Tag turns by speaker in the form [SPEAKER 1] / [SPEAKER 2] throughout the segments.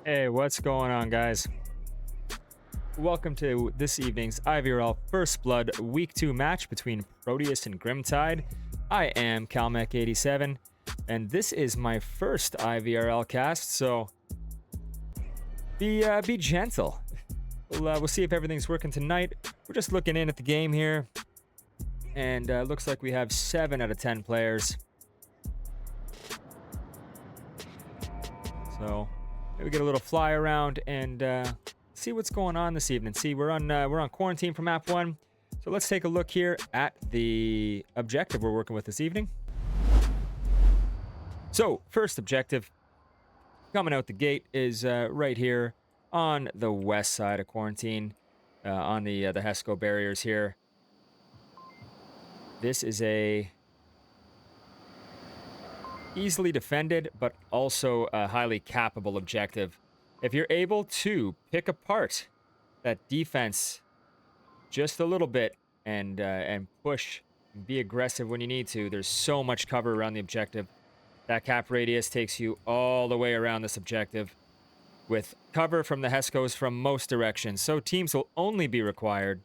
[SPEAKER 1] Hey, what's going on, guys? Welcome to this evening's IVRL First Blood Week 2 match between Proteus and Grimtide. I am Calmec87, and this is my first IVRL cast, so be gentle. We'll see if everything's working tonight. We're just looking in at the game here, and looks like we have 7 out of 10 players. So maybe get a little fly around and see what's going on this evening. See, we're on quarantine for map 1. So let's take a look here at the objective we're working with this evening. So first objective coming out the gate is right here on the west side of quarantine, on the HESCO barriers here. This is a easily defended, but also a highly capable objective. If you're able to pick apart that defense just a little bit and push and be aggressive when you need to, there's so much cover around the objective. That cap radius takes you all the way around this objective with cover from the HESCOs from most directions. So teams will only be required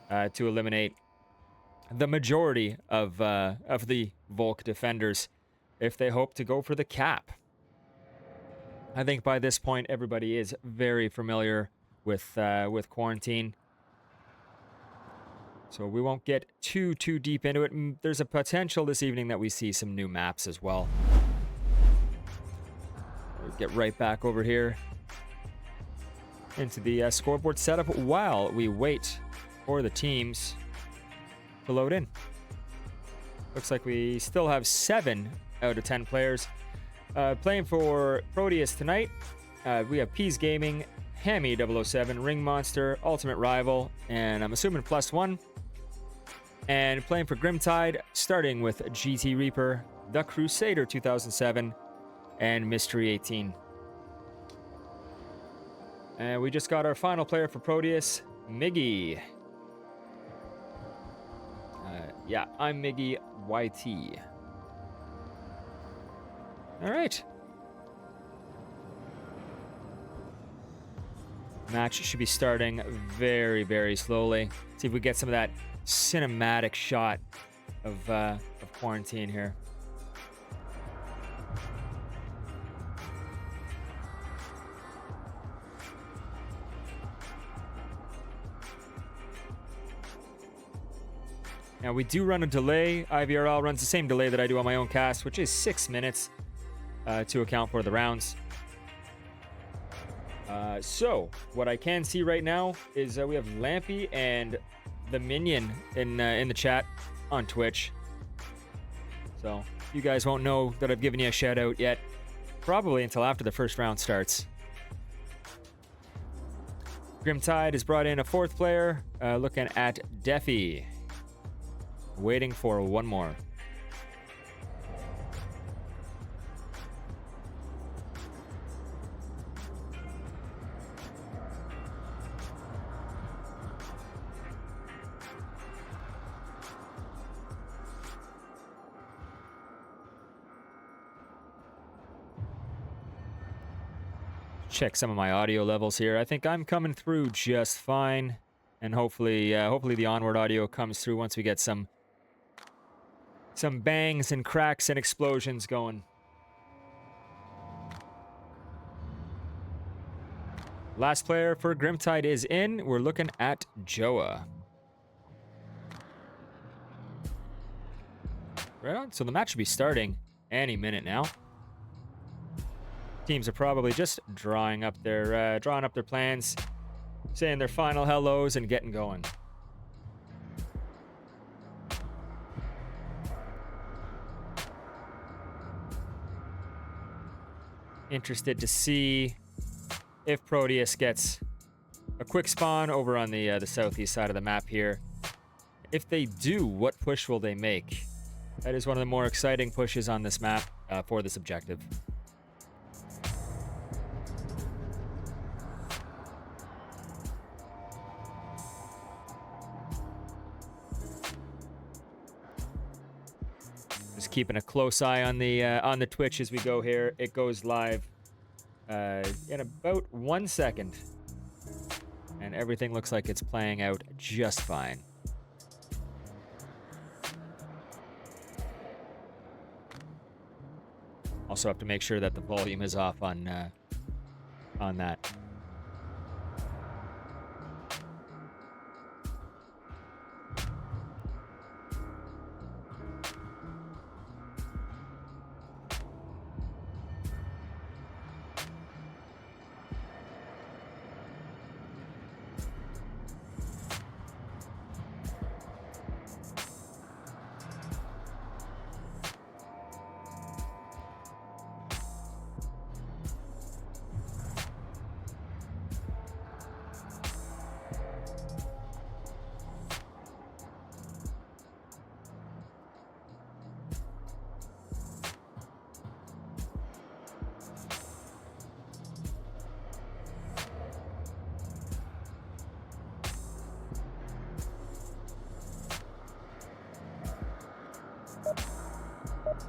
[SPEAKER 1] to eliminate the majority of the Volk defenders if they hope to go for the cap. I think by this point everybody is very familiar with quarantine, so we won't get too deep into it. There's a potential this evening that we see some new maps as well. We'll get right back over here into the scoreboard setup while we wait for the teams to load in. Looks like we still have 7 out of 10 players. Playing for Proteus tonight, we have Peas Gaming, Hammy 007, Ring Monster, Ultimate Rival, and I'm assuming +1. And playing for Grimtide, starting with GT Reaper, The Crusader 2007, and Mystery 18. And we just got our final player for Proteus, Miggy. Yeah, I'm Miggy YT. All right. Match should be starting very, very slowly. See if we get some of that cinematic shot of quarantine here. Now we do run a delay. IVRL runs the same delay that I do on my own cast, which is 6 minutes. To account for the rounds. So what I can see right now is we have Lampy and the Minion in the chat on Twitch. So you guys won't know that I've given you a shout out yet, probably until after the first round starts. Grimtide has brought in a 4th player, looking at Defy, waiting for one more. Check some of my audio levels here. I think I'm coming through just fine, and hopefully the Onward audio comes through once we get some bangs and cracks and explosions going. Last player for Grimtide is in. We're looking at Joa. Right on. So the match should be starting any minute now. Teams are probably just drawing up their plans, saying their final hellos and getting going. Interested to see if Proteus gets a quick spawn over on the southeast side of the map here. If they do, what push will they make? That is one of the more exciting pushes on this map for this objective. Just keeping a close eye on the Twitch as we go here. It goes live in about 1 second. And everything looks like it's playing out just fine. Also have to make sure that the volume is off on that.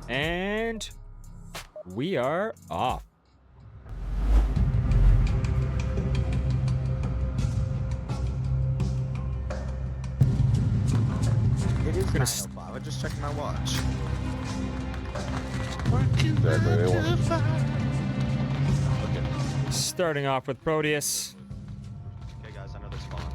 [SPEAKER 1] And we are off.
[SPEAKER 2] It is
[SPEAKER 1] Gonna
[SPEAKER 2] 9:05. I just checked my watch.
[SPEAKER 1] Starting off with Proteus.
[SPEAKER 2] Okay, guys, another spawn.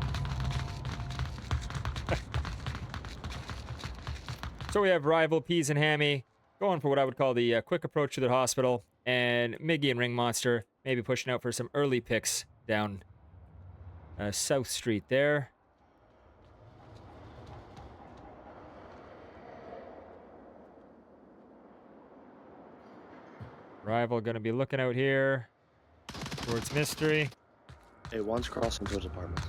[SPEAKER 1] So we have rival Peas and Hammy going for what I would call the quick approach to the hospital, and Miggy and Ring Monster maybe pushing out for some early picks down South Street there. Rival going to be looking out here towards Mystery.
[SPEAKER 3] Hey, one's crossing towards apartments.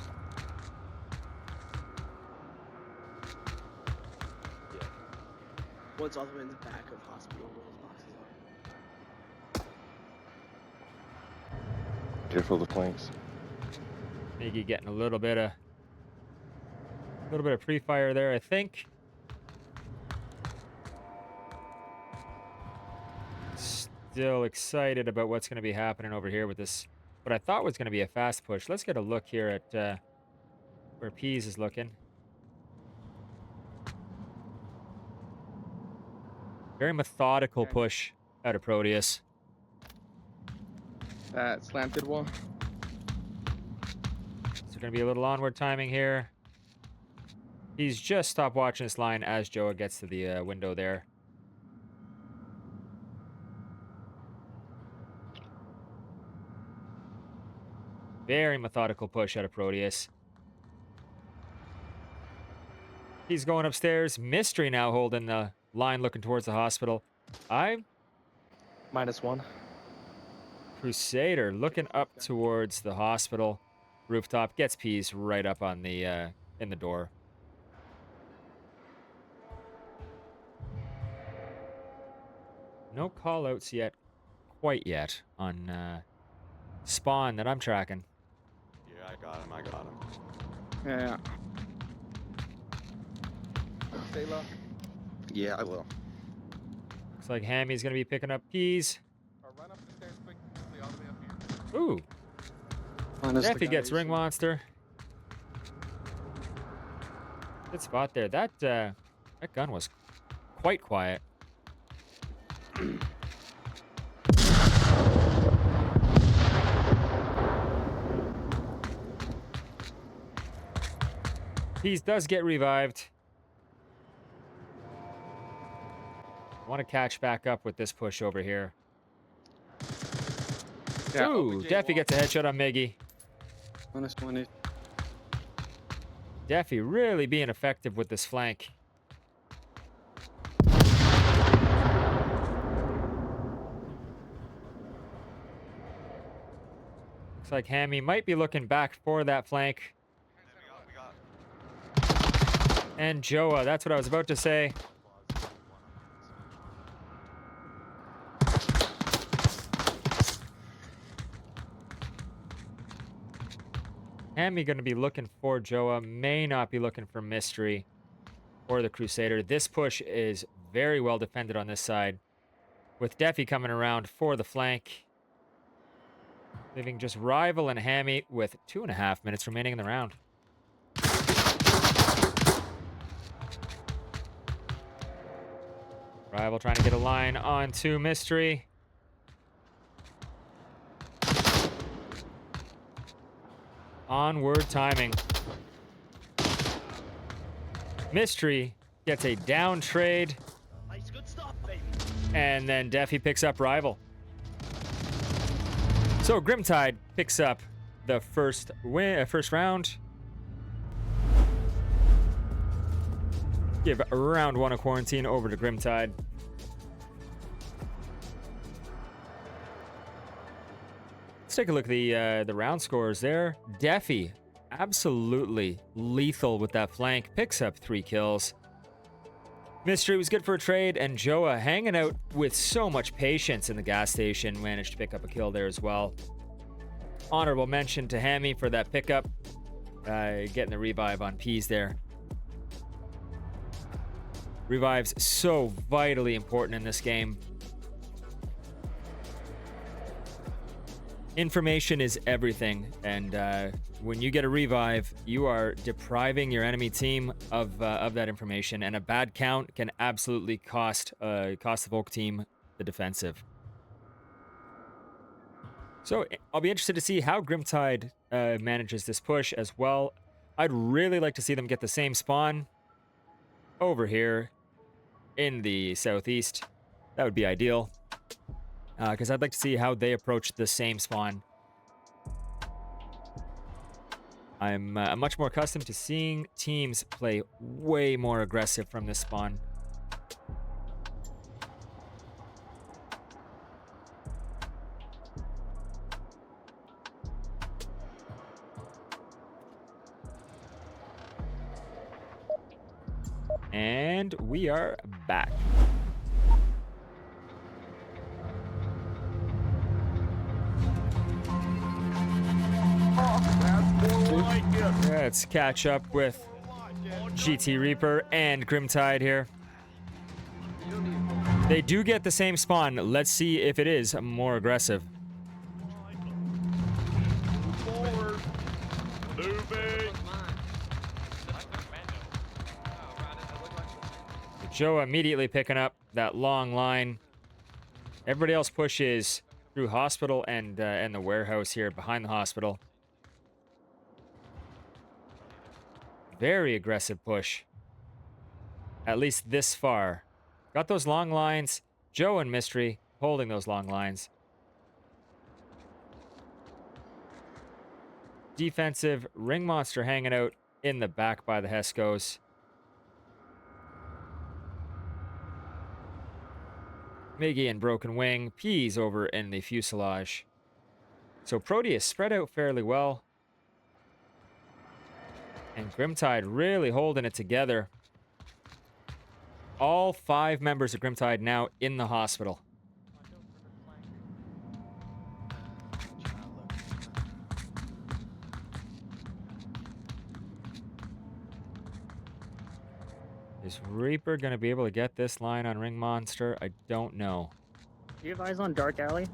[SPEAKER 2] Yeah.
[SPEAKER 4] One's all the way in the back of hospital where those boxes are.
[SPEAKER 3] Careful of the planks.
[SPEAKER 1] Miggy getting a little bit of pre-fire there, I think. Still excited about what's going to be happening over here with this, what I thought was going to be a fast push. Let's get a look here at where Peas is looking. Very methodical push out of Proteus.
[SPEAKER 5] That slanted one.
[SPEAKER 1] So going to be a little onward timing here. He's just stopped watching this line as Joa gets to the window there. Very methodical push out of Proteus. He's going upstairs. Mystery now holding the line looking towards the hospital.
[SPEAKER 3] -1.
[SPEAKER 1] Crusader looking up towards the hospital rooftop. Gets Peas right up on the in the door. No call-outs yet, quite yet, on Spawn that I'm tracking.
[SPEAKER 2] Yeah, I got him.
[SPEAKER 5] Yeah. Stay low.
[SPEAKER 2] Yeah, I will.
[SPEAKER 1] Looks like Hammy's going to be picking up Peas.
[SPEAKER 5] Or run up the stairs quickly all the way up here.
[SPEAKER 1] Ooh,
[SPEAKER 3] Honestly,
[SPEAKER 1] Jeffy gets Ring Monster. Good spot there. That gun was quite quiet. Peas does get revived. Want to catch back up with this push over here.
[SPEAKER 5] Yeah.
[SPEAKER 1] Ooh, Deffy gets a headshot on Miggy.
[SPEAKER 3] -1.
[SPEAKER 1] Deffy really being effective with this flank. Looks like Hammy might be looking back for that flank. And Joa, that's what I was about to say. Hammy going to be looking for Joa, may not be looking for Mystery or the Crusader. This push is very well defended on this side, with Deffy coming around for the flank. Leaving just Rival and Hammy with 2.5 minutes remaining in the round. Rival trying to get a line onto Mystery. Onward timing. Mystery gets a down trade.
[SPEAKER 4] Nice, good stuff, baby.
[SPEAKER 1] And then Deafy picks up Rival. So Grimtide picks up the first round. Give round 1 of quarantine over to Grimtide. Let's take a look at the round scores there. Deafy, absolutely lethal with that flank, picks up 3 kills. Mystery was good for a trade, and Joa hanging out with so much patience in the gas station, managed to pick up a kill there as well. Honorable mention to Hammy for that pickup, getting the revive on Peas there. Revive's so vitally important in this game. Information is everything, and when you get a revive, you are depriving your enemy team of that information, and a bad count can absolutely cost the Volk team the defensive. So I'll be interested to see how Grimtide manages this push as well. I'd really like to see them get the same spawn over here in the southeast. That would be ideal, because I'd like to see how they approach the same spawn. I'm much more accustomed to seeing teams play way more aggressive from this spawn. And we are back. Let's catch up with GT Reaper and Grimtide here. They do get the same spawn. Let's see if it is more aggressive.
[SPEAKER 5] Forward. Moving.
[SPEAKER 1] Joe immediately picking up that long line. Everybody else pushes through hospital and the warehouse here behind the hospital. Very aggressive push. At least this far. Got those long lines. Joe and Mystery holding those long lines. Defensive Ring Monster hanging out in the back by the Hescos. Miggy and Broken Wing. Peas over in the fuselage. So Proteus spread out fairly well. And Grimtide really holding it together. All 5 members of Grimtide now in the hospital. Is Reaper going to be able to get this line on Ring Monster? I don't know.
[SPEAKER 6] Do you have eyes on Dark Alley?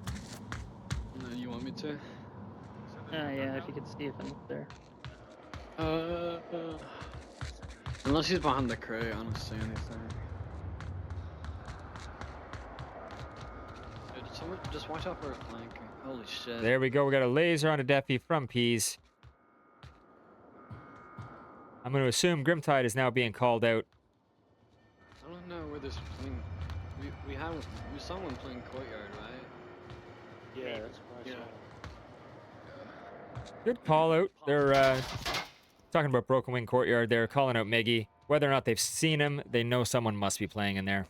[SPEAKER 3] No, you want me to?
[SPEAKER 6] Yeah, if you could see if I'm there.
[SPEAKER 3] Unless he's behind the crate, I don't see anything. Dude, just watch out for a flanking. Holy shit.
[SPEAKER 1] There we go. We got a laser on a Deafy from Peas. I'm going to assume Grimtide is now being called out.
[SPEAKER 3] I don't know where this playing. We saw one playing courtyard, right?
[SPEAKER 2] Yeah, that's what I
[SPEAKER 3] Yeah.
[SPEAKER 2] saw.
[SPEAKER 1] Good call out. They're talking about Broken Wing Courtyard. They're calling out Miggy. Whether or not they've seen him, they know someone must be playing in there.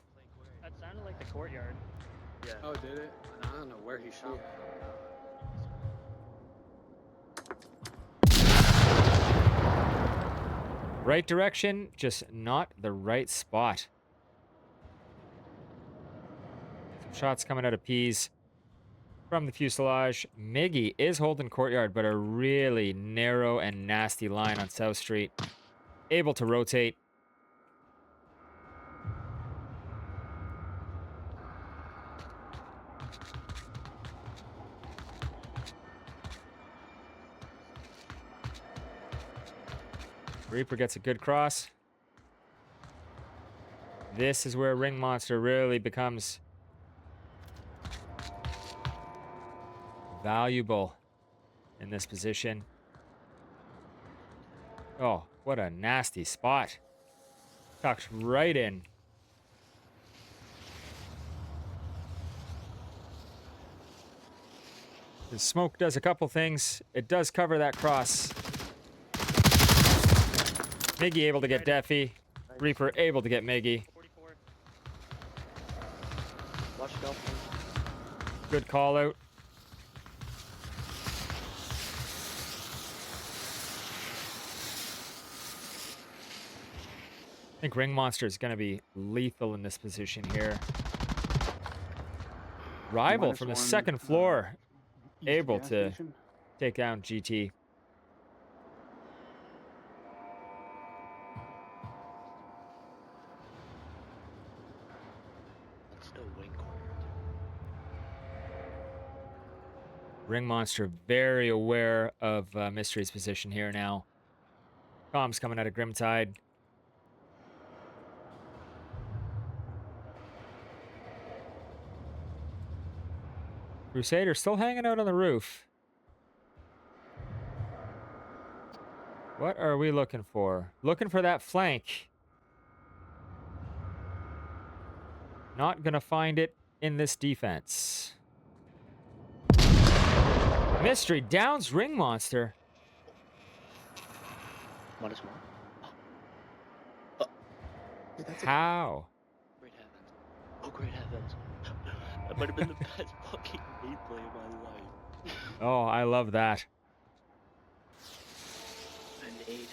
[SPEAKER 6] That sounded like the courtyard.
[SPEAKER 2] Yeah.
[SPEAKER 3] Oh, did it? I don't know where he shot.
[SPEAKER 1] Right direction, just not the right spot. Some shots coming out of Peas from the fuselage. Miggy is holding Courtyard, but a really narrow and nasty line on South Street. Able to rotate. Reaper gets a good cross. This is where Ring Monster really becomes valuable in this position. Oh, what a nasty spot. Tucks right in. The smoke does a couple things. It does cover that cross. Miggy able to get Deafy. Reaper able to get Miggy.
[SPEAKER 6] 44.
[SPEAKER 2] Watch Dolphin.
[SPEAKER 1] Good call out. I think Ring Monster is going to be lethal in this position here. Rival from the second floor, able to take down GT.
[SPEAKER 2] That's still wing corner.
[SPEAKER 1] Ring Monster very aware of Mystery's position here now. Comms coming out of Grimtide. Crusader still hanging out on the roof. What are we looking for? Looking for that flank. Not gonna find it in this defense. Mystery downs Ring Monster.
[SPEAKER 2] What is one?
[SPEAKER 4] Dude, that's
[SPEAKER 1] How?
[SPEAKER 2] Great heavens. Oh, great heavens. That might have been the best fucking gameplay of my life.
[SPEAKER 1] Oh, I love that.
[SPEAKER 4] a nade.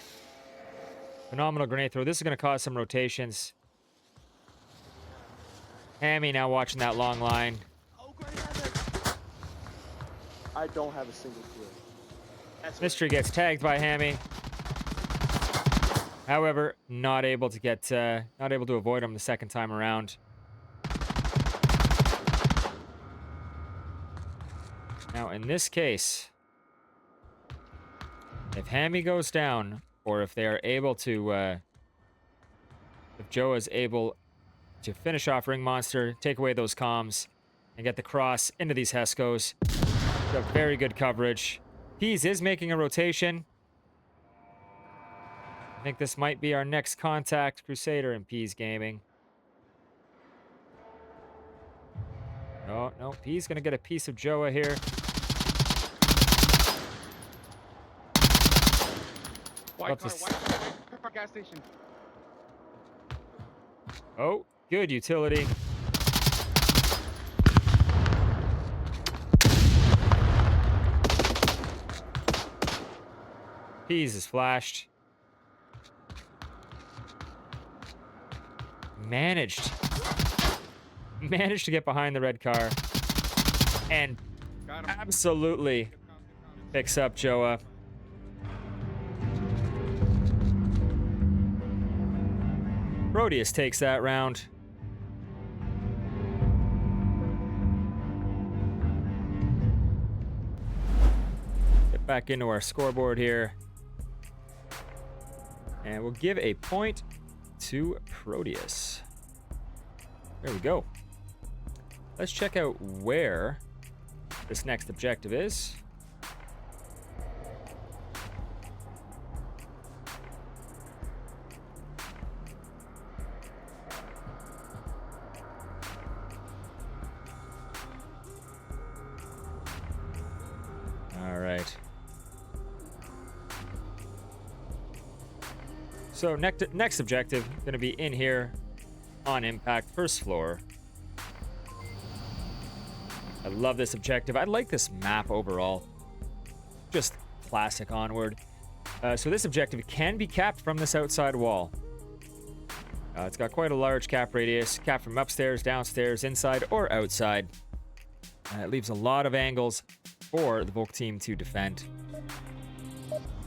[SPEAKER 1] Phenomenal grenade throw. This is gonna cause some rotations. Hammy now watching that long line.
[SPEAKER 4] Oh, great heavens!
[SPEAKER 2] I don't have a single clue.
[SPEAKER 4] That's what-
[SPEAKER 1] Mystery gets tagged by Hammy. However, not able to avoid him the second time around. Now, in this case, if Hammy goes down, or if they are able to, if Joe is able to finish off Ring Monster, take away those comms, and get the cross into these Heskos, got very good coverage. Peas is making a rotation. I think this might be our next contact, Crusader and Peas Gaming. No, no, Peas gonna get a piece of Joa here.
[SPEAKER 7] White
[SPEAKER 1] Love
[SPEAKER 7] car,
[SPEAKER 1] to s-
[SPEAKER 7] white car, gas station.
[SPEAKER 1] Oh, good utility. Peas is flashed. Managed to get behind the red car. And
[SPEAKER 7] Got him.
[SPEAKER 1] absolutely picks up Joa. Proteus takes that round. Get back into our scoreboard here. And we'll give a point to Proteus. There we go. Let's check out where this next objective is. All right. So next objective going to be in here on impact, first floor. I love this objective. I like this map overall. Just classic Onward. So this objective can be capped from this outside wall. It's got quite a large cap radius, capped from upstairs, downstairs, inside, or outside. It leaves a lot of angles for the Volk team to defend.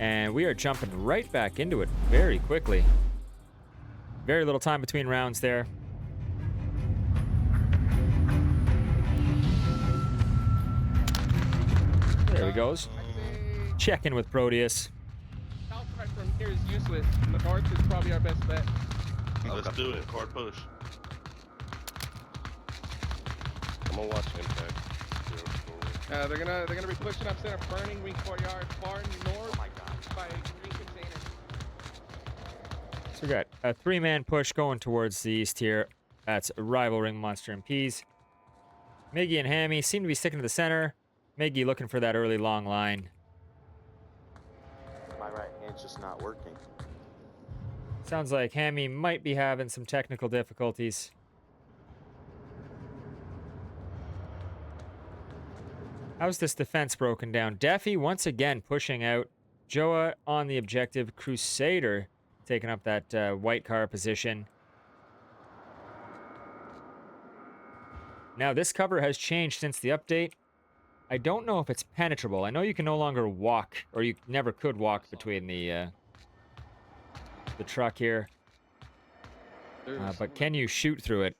[SPEAKER 1] And we are jumping right back into it very quickly. Very little time between rounds there. There he goes. Check in with Proteus.
[SPEAKER 7] south side from here is useless. The north is probably our best bet.
[SPEAKER 2] Let's do it. Hard push.
[SPEAKER 5] I'm gonna watch impact.
[SPEAKER 7] They're gonna be pushing up center, burning Green Courtyard, far north by Green Container.
[SPEAKER 1] So we got a 3-man push going towards the east here. That's rival Ring Monster and Peas. Miggy and Hammy seem to be sticking to the center. Miggy looking for that early long line.
[SPEAKER 8] My right hand's just not working.
[SPEAKER 1] Sounds like Hammy might be having some technical difficulties. How's this defense broken down? Deafy once again pushing out. Joa on the objective. Crusader taking up that white car position. Now this cover has changed since the update. I don't know if it's penetrable. I know you can no longer walk, or you never could walk between the truck here. But can you shoot through it?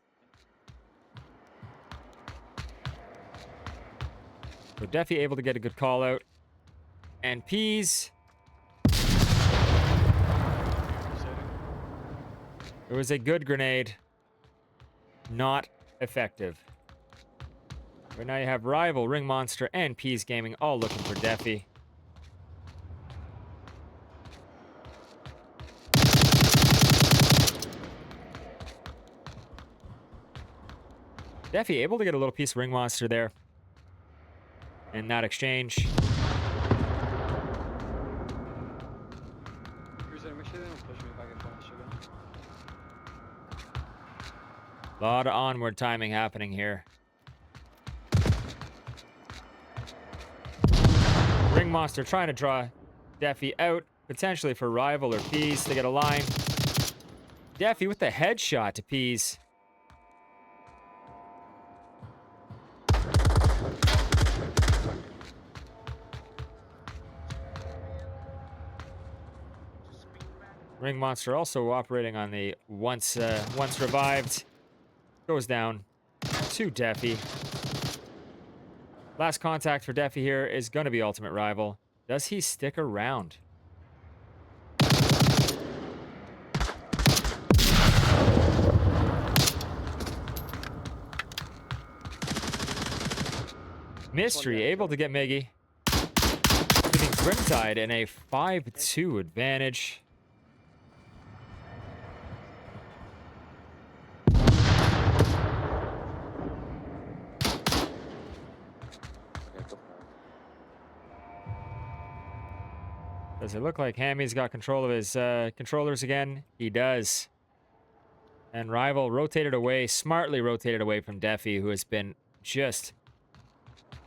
[SPEAKER 1] So Deafy able to get a good call out. And Peas. It was a good grenade. Not effective. But now you have rival Ring Monster and Peas Gaming all looking for Deafy. Deafy able to get a little piece of Ring Monster there. In that exchange.
[SPEAKER 3] Crusader, make sure they don't push me if I get flash again.
[SPEAKER 1] A lot of onward timing happening here. Ring Monster trying to draw Deafy out, potentially for rival or Peas to get a line. Deafy with the headshot to Peas. Ring Monster also operating on the once revived. Goes down to Deafy. Last contact for Deafy here is going to be Ultimate Rival. Does he stick around? Mystery able to get Miggy. Giving Grimtide in a 5-2 advantage. Does it look like Hammy's got control of his controllers again? He does. And rival rotated away, smartly rotated away from Deafy, who has been just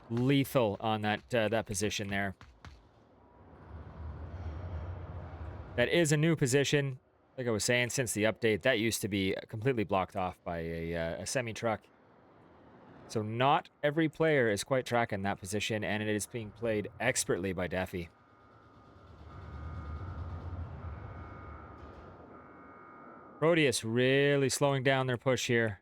[SPEAKER 1] lethal on that position there. That is a new position. Like I was saying, since the update, that used to be completely blocked off by a semi-truck. So not every player is quite tracking that position, and it is being played expertly by Deafy. Proteus really slowing down their push here.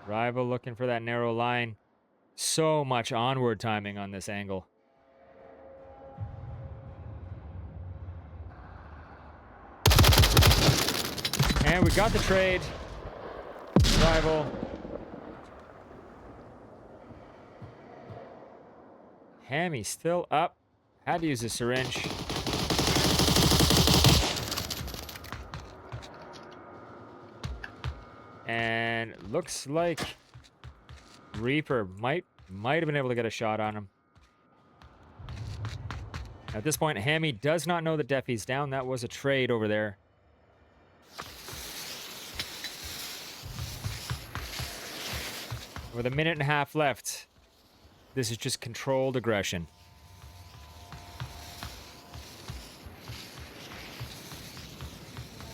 [SPEAKER 1] Rival looking for that narrow line. So much onward timing on this angle. And we got the trade. Rival. Hammy still up. Had to use a syringe. And looks like Reaper might have been able to get a shot on him. At this point, Hammy does not know that Deafy's down. That was a trade over there. With a minute and a half left, this is just controlled aggression.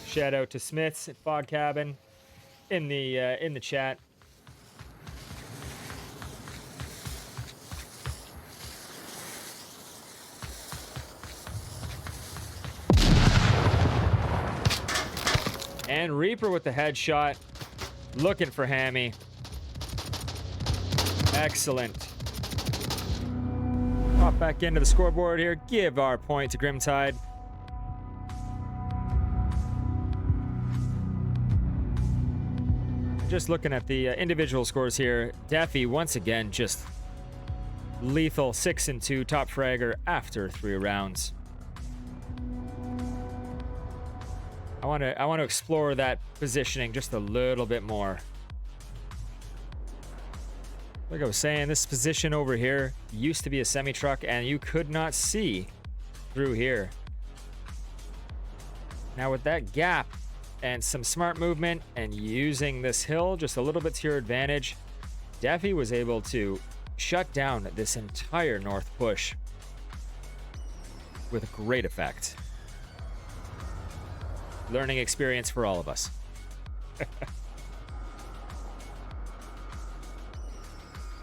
[SPEAKER 1] Shout out to Smiths at Fog Cabin in the chat. And Reaper with the headshot. Looking for Hammy. Excellent. Pop back into the scoreboard here. Give our point to Grimtide. Just looking at the individual scores here. Daffy, once again, just lethal 6 and 2 top fragger after 3 rounds. I want to explore that positioning just a little bit more. Like I was saying, this position over here used to be a semi-truck and you could not see through here. Now with that gap and some smart movement and using this hill just a little bit to your advantage, Daffy was able to shut down this entire north push with great effect. Learning experience for all of us.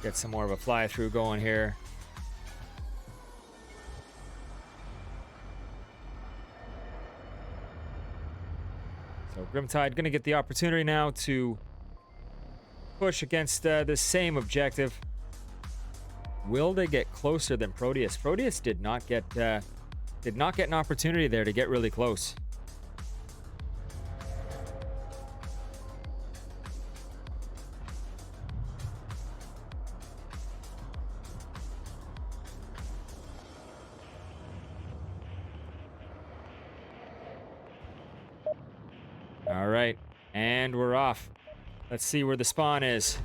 [SPEAKER 1] Get some more of a fly through going here. So Grimtide gonna get the opportunity now to push against the same objective. Will they get closer than Proteus? Proteus did not get an opportunity there to get really close. All right, and we're off. Let's see where the spawn is.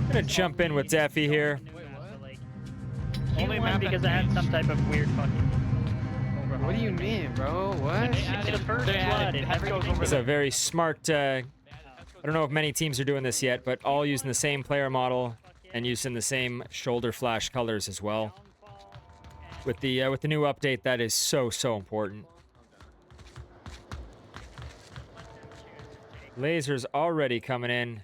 [SPEAKER 1] Gonna jump in with Daffy here.
[SPEAKER 6] Only one because it had some type of weird fucking.
[SPEAKER 3] What do you mean, bro? What?
[SPEAKER 6] It's the first blood and everything.
[SPEAKER 1] It's a very smart. I don't know if many teams are doing this yet, but all using the same player model and using the same shoulder flash colors as well. With the new update, that is so important. Lasers already coming in.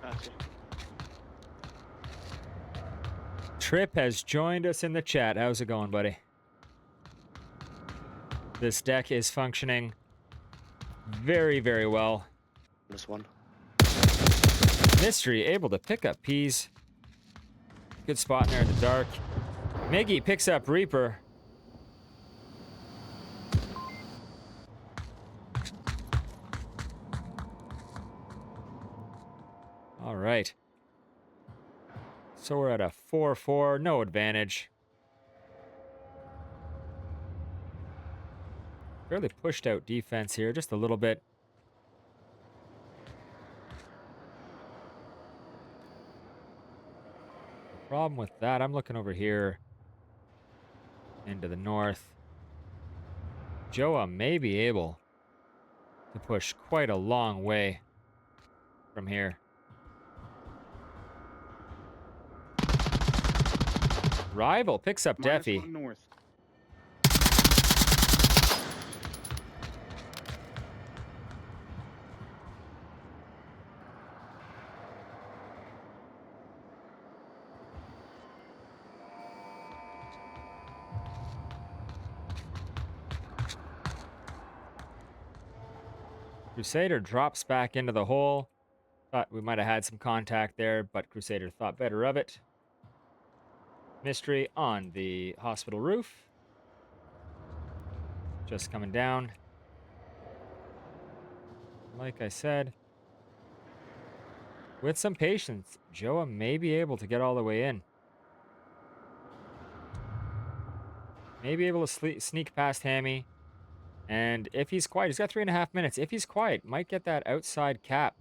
[SPEAKER 2] Gotcha.
[SPEAKER 1] Trip has joined us in the chat. How's it going, buddy? This deck is functioning very well.
[SPEAKER 2] This one.
[SPEAKER 1] Mystery able to pick up Peas. Good spot in there in the dark. Miggy picks up Reaper. All right. So we're at a 4-4, no advantage. Fairly pushed out defense here, just a little bit. The problem with that, I'm looking over here into the north. Joa may be able to push quite a long way from here. Rival picks up Daffy.
[SPEAKER 7] -1 north.
[SPEAKER 1] Crusader drops back into the hole. Thought we might have had some contact there, but Crusader thought better of it. Mystery on the hospital roof. Just coming down. Like I said, with some patience, Joa may be able to get all the way in. May be able to sneak past Hammy. And if he's quiet, he's got 3.5 minutes. If he's quiet, might get that outside cap.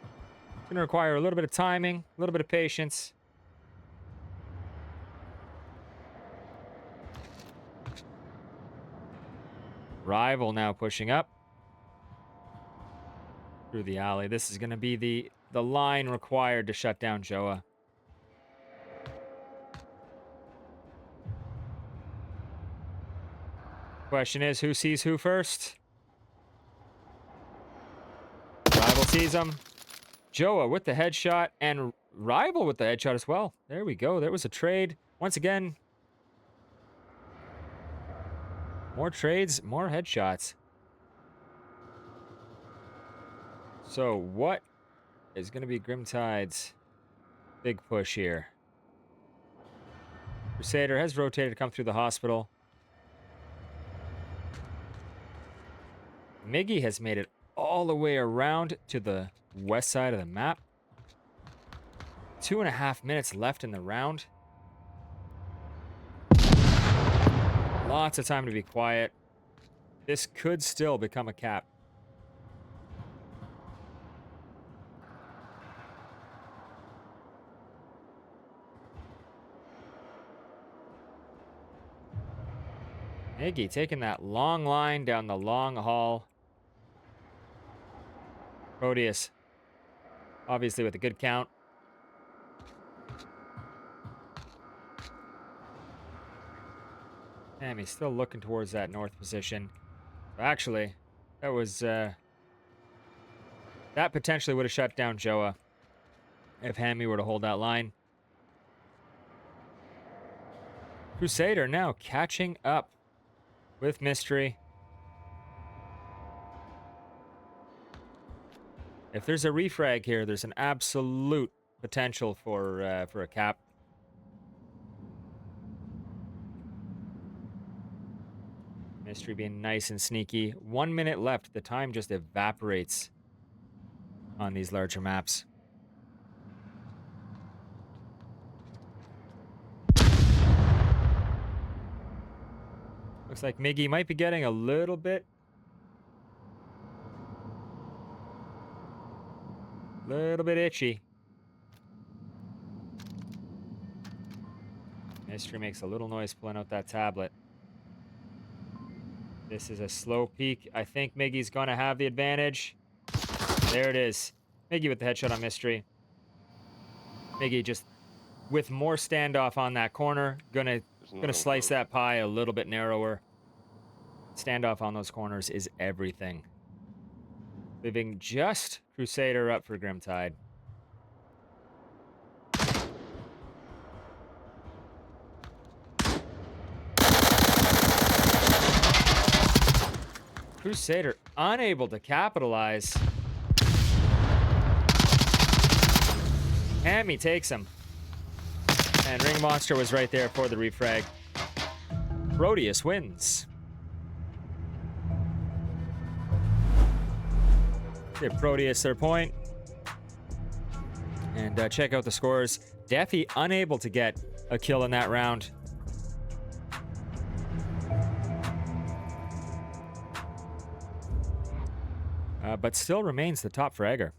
[SPEAKER 1] It's going to require a little bit of timing, a little bit of patience. Rival now pushing up through the alley. This is going to be the line required to shut down Joa. Question is, who sees who first? Rival sees him. Joa with the headshot, and Rival with the headshot as well. There we go. There was a trade. Once again, more trades, more headshots. So what is going to be Grimtide's big push here? Crusader has rotated to come through the hospital. Miggy has made it all the way around to the west side of the map. 2.5 minutes left in the round. Lots of time to be quiet. This could still become a cap. Miggy taking that long line down the long hall. Proteus, obviously with a good count. Damn, he's still looking towards that north position. Actually, that was, that potentially would have shut down Joa if Hammy were to hold that line. Crusader now catching up with Mystery. If there's a refrag here, there's an absolute potential for a cap. Mystery being nice and sneaky. 1 minute left. The time just evaporates on these larger maps. Looks like Miggy might be getting a little bit itchy. Mystery makes a little noise pulling out that tablet. This is a slow peek. I think Miggy's gonna have the advantage. There it is. Miggy with the headshot on Mystery. Miggy just with more standoff on that corner. Gonna slice that pie a little bit narrower. Standoff on those corners is everything. Leaving just Crusader up for Grimtide. Crusader unable to capitalize. Hammy takes him. And Ring Monster was right there for the refrag. Proteus wins. Give Proteus their point. And check out the scores. Deafy unable to get a kill in that round. But still remains the top fragger.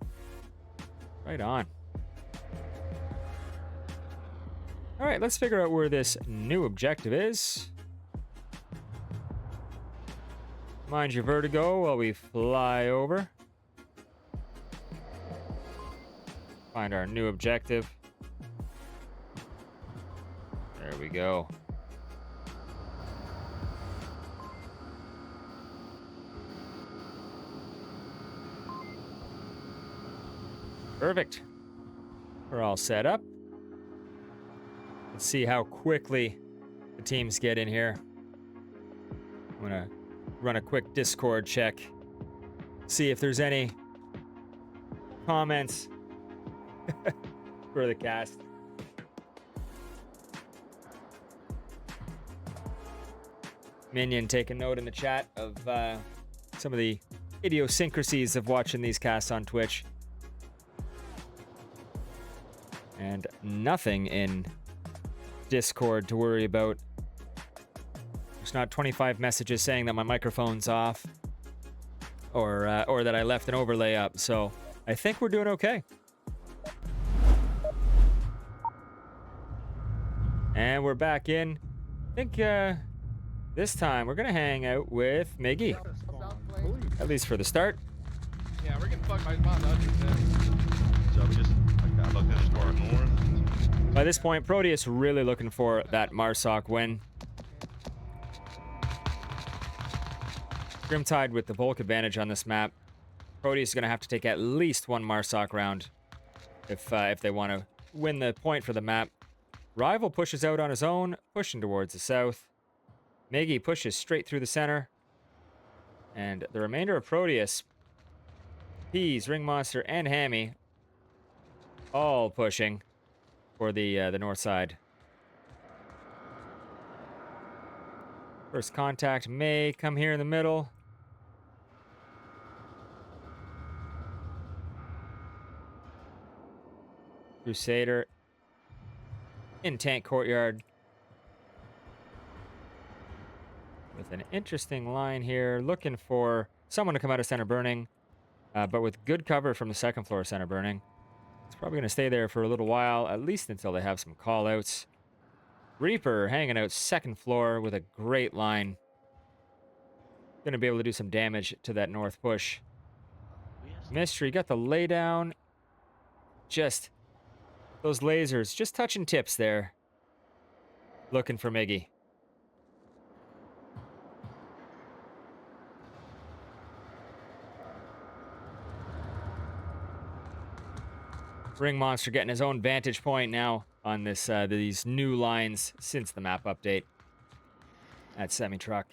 [SPEAKER 1] Right on. All right, let's figure out where this new objective is. Mind your vertigo while we fly over. Find our new objective. There we go. Perfect. We're all set up. Let's see how quickly the teams get in here. I'm gonna run a quick Discord check. See if there's any comments for the cast. Minion, take a note in the chat of some of the idiosyncrasies of watching these casts on Twitch. And nothing in Discord to worry about. There's not 25 messages saying that my microphone's off or that I left an overlay up. So I think we're doing okay. And we're back in. I think this time we're going to hang out with Miggy. At least for the start.
[SPEAKER 7] Yeah, we're getting fucked by Mount
[SPEAKER 5] So we just look at score north.
[SPEAKER 1] By this point, Proteus really looking for that Marsoc win. Grimtide with the bulk advantage on this map. Proteus is going to have to take at least one Marsoc round if they want to win the point for the map. Rival pushes out on his own, pushing towards the south. Miggy pushes straight through the center. And the remainder of Proteus, Peas, Ring Monster, and Hammy, all pushing for the north side. First contact may come here in the middle. Crusader in tank courtyard. With an interesting line here, looking for someone to come out of center burning, but with good cover from the second floor center burning. It's probably going to stay there for a little while, at least until they have some call-outs. Reaper hanging out second floor with a great line. Going to be able to do some damage to that north push. Mystery got the laydown. Just those lasers, just touching tips there. Looking for Miggy. Ring Monster getting his own vantage point now on this these new lines since the map update. That semi-truck.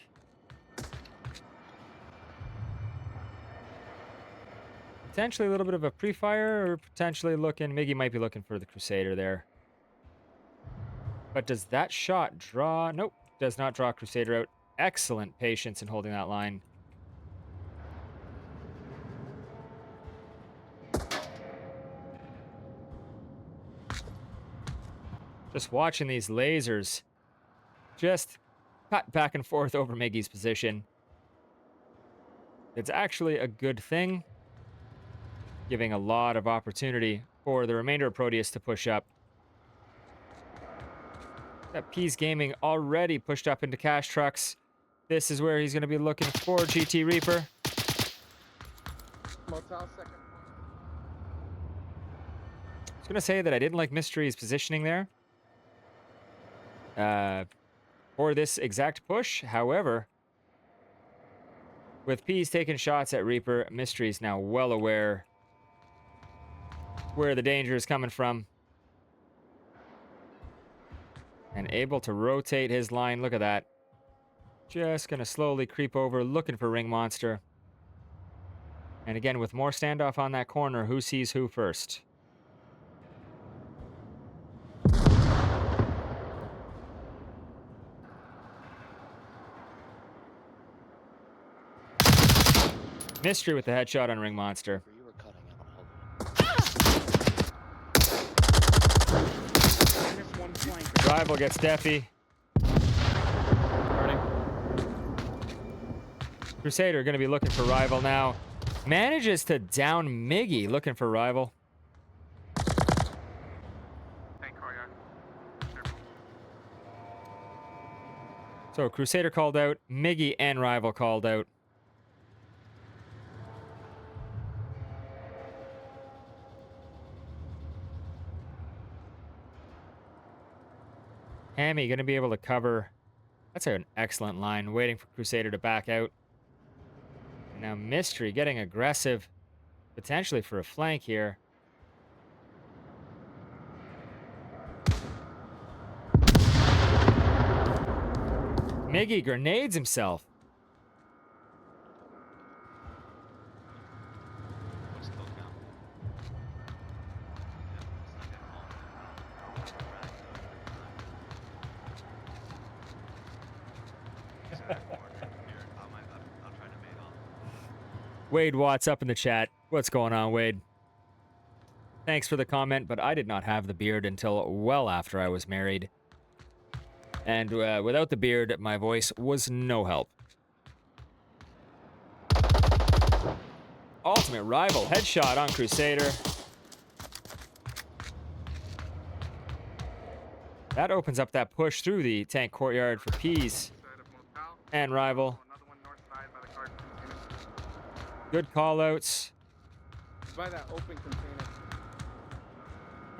[SPEAKER 1] Potentially a little bit of a pre-fire, or potentially looking... Miggy might be looking for the Crusader there. But does that shot draw... Nope, does not draw Crusader out. Excellent patience in holding that line. Just watching these lasers just cut back and forth over Miggy's position. It's actually a good thing, giving a lot of opportunity for the remainder of Proteus to push up. That Peas Gaming already pushed up into cash trucks. This is where he's going to be looking for GT Reaper.
[SPEAKER 7] Motel second.
[SPEAKER 1] I was going to say that I didn't like Mystery's positioning there for this exact push. However, with Peas taking shots at Reaper, Mystery's now well aware where the danger is coming from. And able to rotate his line. Look at that. Just going to slowly creep over, looking for Ring Monster. And again, with more standoff on that corner, who sees who first? Mystery with the headshot on Ring Monster.
[SPEAKER 2] You were cutting out.
[SPEAKER 6] Minus one flank.
[SPEAKER 1] Rival gets Deafy.
[SPEAKER 3] Burning.
[SPEAKER 1] Crusader going to be looking for Rival now. Manages to down Miggy, looking for Rival. So Crusader called out, Miggy and Rival called out. Hammy going to be able to cover. That's an excellent line, waiting for Crusader to back out. And now Mystery getting aggressive, potentially for a flank here. Miggy grenades himself.
[SPEAKER 5] What's still count? I'll try to bait off.
[SPEAKER 1] Wade Watts up in the chat. What's going on, Wade? Thanks for the comment, but I did not have the beard until well after I was married. And without the beard, my voice was no help. Ultimate Rival headshot on Crusader. That opens up that push through the tank courtyard for Peas and Rival. Good call-outs.
[SPEAKER 7] By that open container.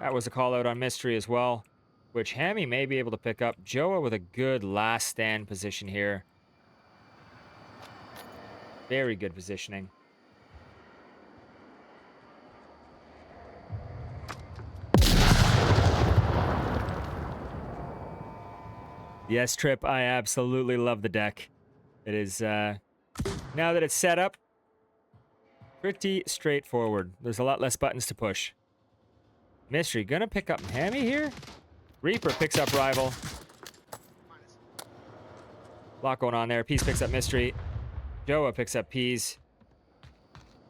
[SPEAKER 1] That was a call-out on Mystery as well, which Hammy may be able to pick up. Joa with a good last stand position here. Very good positioning. Yes, Trip, I absolutely love the deck. It is, now that it's set up, pretty straightforward. There's a lot less buttons to push. Mystery gonna pick up Hammy here? Reaper picks up Rival. Lot going on there. Peace picks up Mystery. Joa picks up Peas.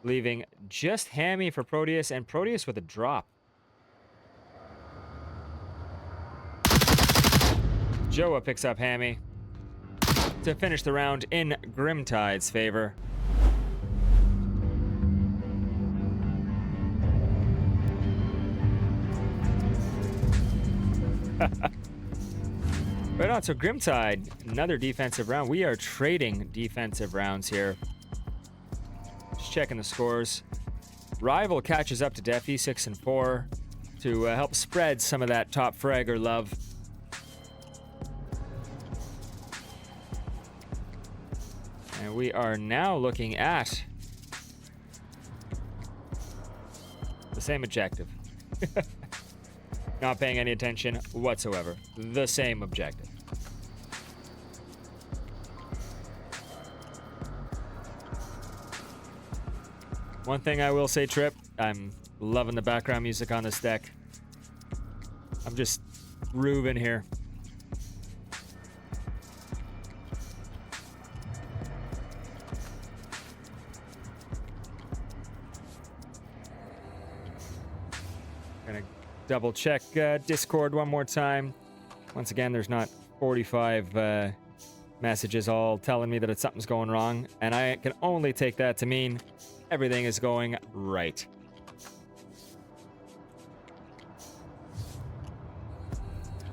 [SPEAKER 1] Leaving just Hammy for Proteus, and Proteus with a drop. Joa picks up Hammy to finish the round in Grimtide's favor. Right on, so Grimtide, another defensive round. We are trading defensive rounds here. Just checking the scores. Rival catches up to Deafy 6-4 to help spread some of that top fragger love. And we are now looking at the same objective. Not paying any attention whatsoever. The same objective. One thing I will say, Trip, I'm loving the background music on this deck. I'm just grooving here. Gonna double check Discord one more time. Once again, there's not 45 messages all telling me that something's going wrong, and I can only take that to mean everything is going right.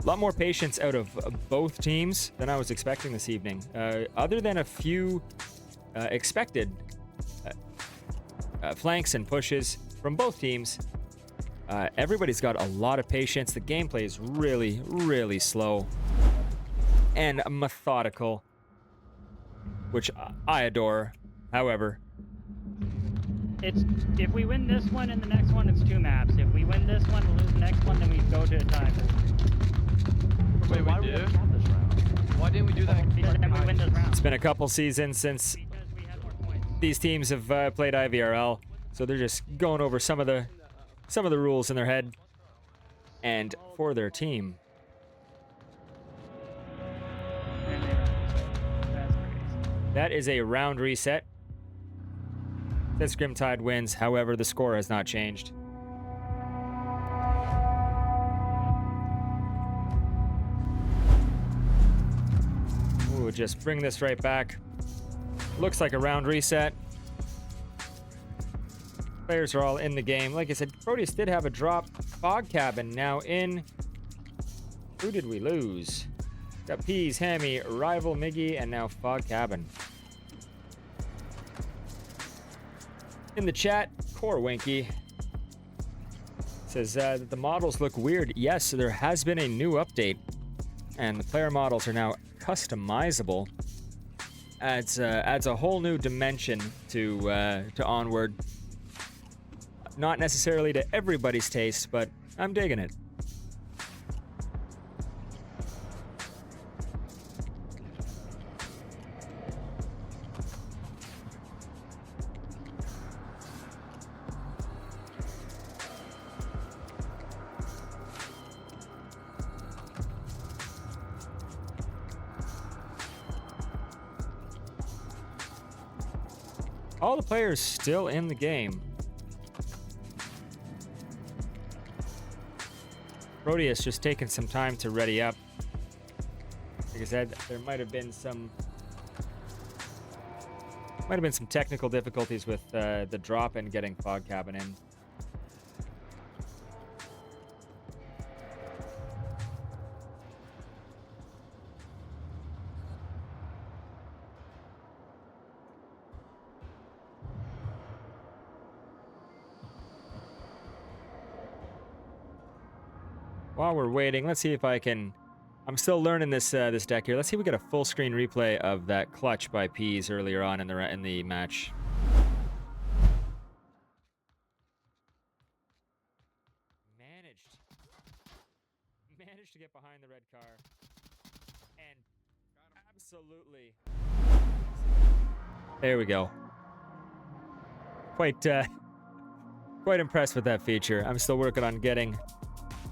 [SPEAKER 1] A lot more patience out of both teams than I was expecting this evening. Other than a few expected flanks and pushes from both teams, everybody's got a lot of patience. The gameplay is really, really slow and methodical, which I adore. However,
[SPEAKER 6] It's if we win this one and the next one, it's 2 maps. If we win this one and lose the next one, then we go to a tie.
[SPEAKER 3] Wait,
[SPEAKER 2] why
[SPEAKER 3] we
[SPEAKER 2] do we
[SPEAKER 3] do?
[SPEAKER 2] have to cap this round?
[SPEAKER 3] Why didn't we do that?
[SPEAKER 6] Because then we win this round.
[SPEAKER 1] it's been a couple seasons since
[SPEAKER 6] Because we had more points.
[SPEAKER 1] these teams have played IVRL, so they're just going over some of the rules in their head and for their team.
[SPEAKER 6] And they run. That's crazy.
[SPEAKER 1] That is a round reset. This Grimtide wins, however, the score has not changed. Ooh, just bring this right back. Looks like a round reset. Players are all in the game. Like I said, Proteus did have a drop. Fog Cabin now in. Who did we lose? Got Peas, Hammy, Rival, Miggy, and now Fog Cabin. In the chat, Core Winky says that the models look weird. Yes, there has been a new update, and the player models are now customizable. Adds a whole new dimension to Onward. Not necessarily to everybody's taste, but I'm digging it. All the players still in the game. Proteus just taking some time to ready up. Like I said, there might have been some technical difficulties with the drop and getting Fog Cabin in. While we're waiting, let's see if I can I'm still learning this this deck here. Let's see if we get a full screen replay of that clutch by Peas earlier on in the match. Managed to get behind the red car, and absolutely. There we go. Quite impressed with that feature. I'm still working on getting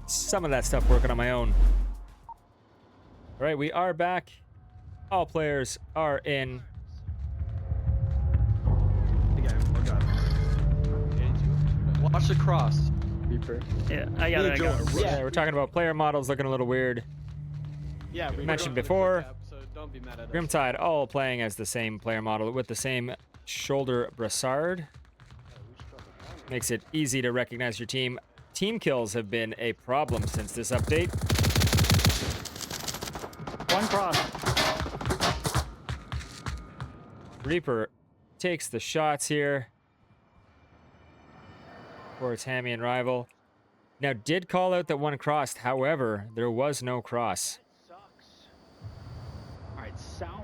[SPEAKER 1] some of that stuff working on my own. All right, we are back. All players are in.
[SPEAKER 7] Watch the cross.
[SPEAKER 4] Reaper.
[SPEAKER 6] Yeah, I got it.
[SPEAKER 1] Yeah, we're talking about player models looking a little weird.
[SPEAKER 4] Yeah, Reaper.
[SPEAKER 1] Mentioned before,
[SPEAKER 7] So don't be mad at us.
[SPEAKER 1] Grimtide all playing as the same player model with the same shoulder brassard. Makes it easy to recognize your team. Team kills have been a problem since this update.
[SPEAKER 6] One cross.
[SPEAKER 1] Reaper takes the shots here towards Hammy and Rival. Now, did call out that one crossed. However, there was no cross.
[SPEAKER 6] Sucks. All right, south.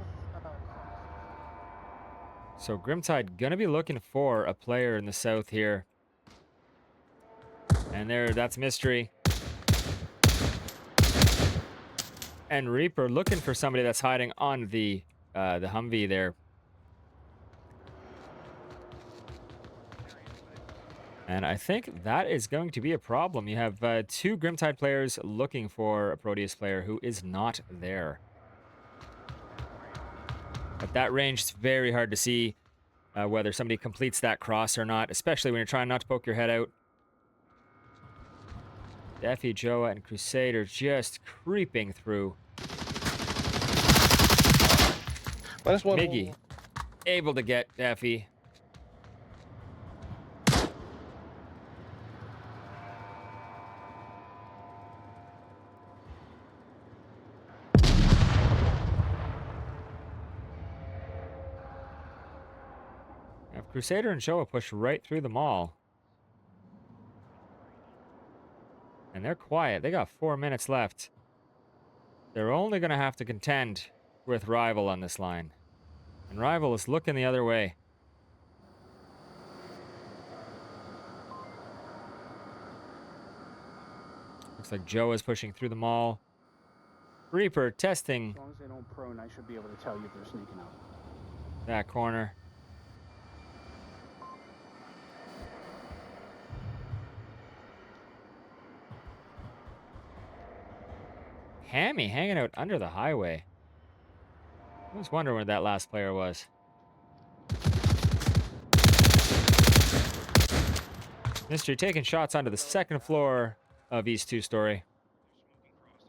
[SPEAKER 1] So Grimtide gonna be looking for a player in the south here. And that's Mystery. And Reaper looking for somebody that's hiding on the Humvee there. And I think that is going to be a problem. You have two Grimtide players looking for a Proteus player who is not there. At that range, it's very hard to see whether somebody completes that cross or not, especially when you're trying not to poke your head out. Daffy, Joa, and Crusader just creeping through. Miggy able to get Daffy. Now, Crusader and Joa push right through the mall. And they're quiet. They got 4 minutes left. They're only going to have to contend with Rival on this line. And Rival is looking the other way. Looks like Joe is pushing through the mall. Reaper testing
[SPEAKER 9] As long as they don't prone, I should be able to tell you if they're sneaking out.
[SPEAKER 1] that corner. Hammy hanging out under the highway. I was wondering where that last player was. Mystery taking shots onto the second floor of East 2-story.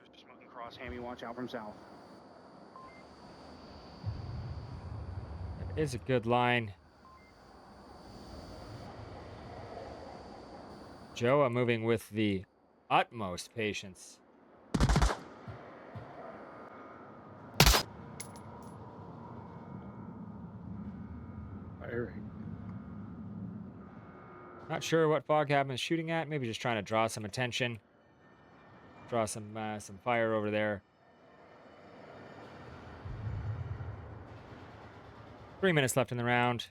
[SPEAKER 9] There's smoking cross. Hammy, watch out from south.
[SPEAKER 1] That is a good line. Joa moving with the utmost patience.
[SPEAKER 4] Firing.
[SPEAKER 1] Not sure what Foghabin is shooting at. Maybe just trying to draw some attention. Draw some fire over there. 3 minutes left in the round.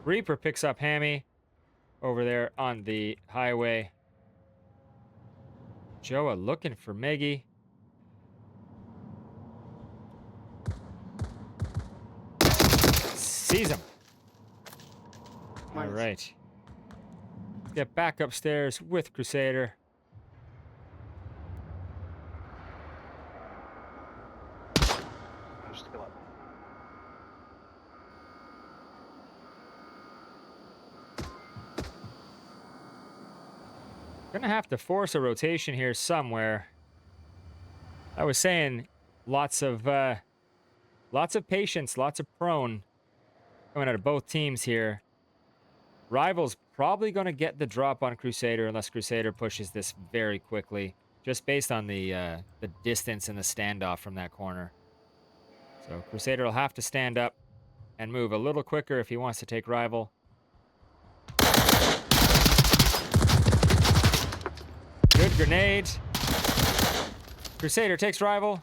[SPEAKER 1] Reaper picks up Hammy over there on the highway. Joa looking for Meggy. Sees him. All right. Let's get back upstairs with Crusader.
[SPEAKER 9] Still up.
[SPEAKER 1] Gonna have to force a rotation here somewhere. I was saying lots of patience, lots of prone coming out of both teams here. Rival's probably going to get the drop on Crusader unless Crusader pushes this very quickly, just based on the distance and the standoff from that corner. So Crusader will have to stand up and move a little quicker if he wants to take Rival. Grenade. Crusader takes rival.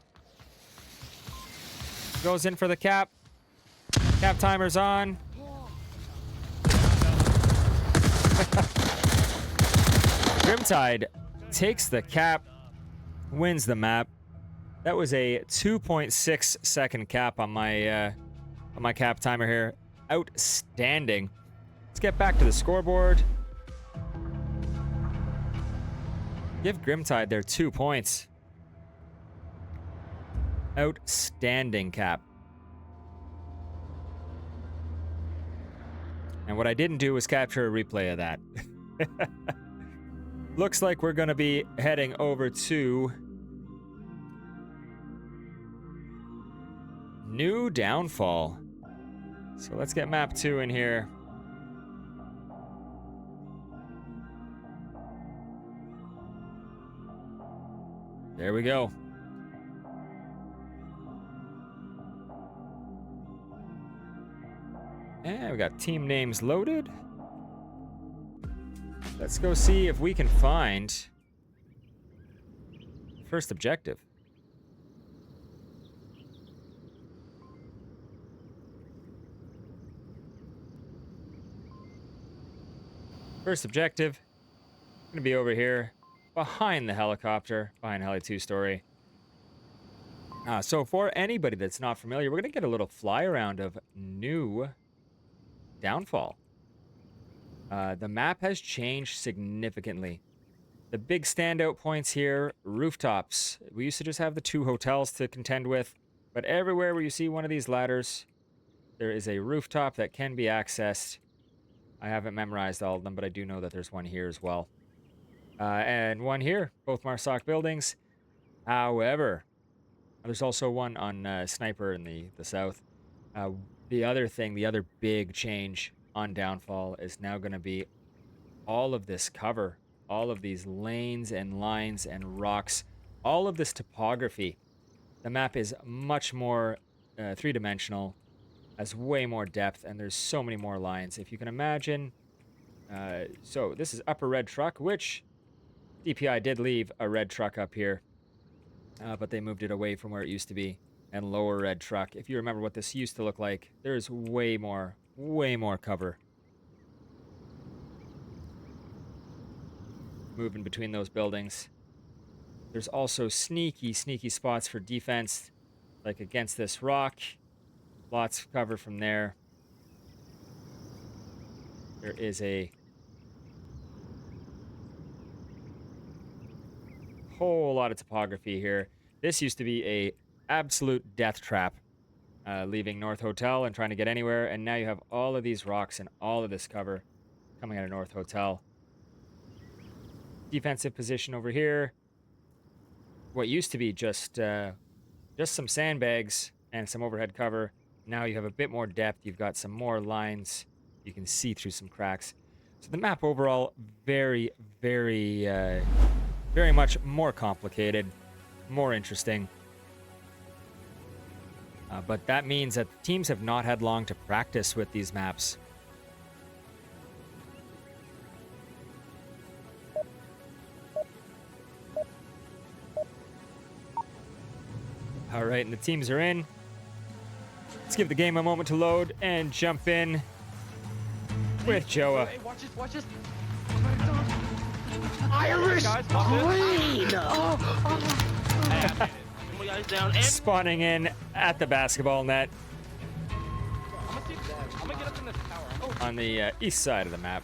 [SPEAKER 1] Goes in for the cap. Cap timer's on. Grimtide takes the cap, wins the map. That was a 2.6 second cap on my cap timer here. Outstanding. Let's get back to the scoreboard. Give Grimtide their 2 points. Outstanding cap. And what I didn't do was capture a replay of that. Looks like we're going to be heading over to New Downfall. So let's get map 2 in here. There we go. And we got team names loaded. Let's go see if we can find first objective. First objective, gonna be over here behind the helicopter, behind Heli 2 story. So for anybody that's not familiar, we're gonna get a little fly around of New Downfall. The map has changed significantly. The big standout points here, rooftops. We used to just have the 2 hotels to contend with, but everywhere where you see one of these ladders, there is a rooftop that can be accessed. I haven't memorized all of them, but I do know that there's one here as well. And one here, both Marsoc buildings. However, there's also one on Sniper in the south. The other big change on Downfall is now going to be all of this cover, all of these lanes and lines and rocks, all of this topography. The map is much more three-dimensional, has way more depth, and there's so many more lines. If you can imagine, so this is Upper Red Truck, which DPI did leave a red truck up here, but they moved it away from where it used to be. And Lower Red Truck. If you remember what this used to look like, there's way more cover. Moving between those buildings. There's also sneaky spots for defense, like against this rock. Lots of cover from there. There is a whole lot of topography here. This used to be a absolute death trap, leaving North Hotel and trying to get anywhere, and now you have all of these rocks and all of this cover coming out of North Hotel. Defensive position over here. What used to be just some sandbags and some overhead cover. Now you have a bit more depth. You've got some more lines. You can see through some cracks. So the map overall, very much more complicated, more interesting. But that means that teams have not had long to practice with these maps. All right, and the teams are in. Let's give the game a moment to load and jump in with Joa.
[SPEAKER 7] Hey, watch this.
[SPEAKER 4] Irish Queen!
[SPEAKER 2] Down and
[SPEAKER 1] Spawning in at the basketball net
[SPEAKER 7] I'm gonna get up in this tower.
[SPEAKER 1] on the east side of the map.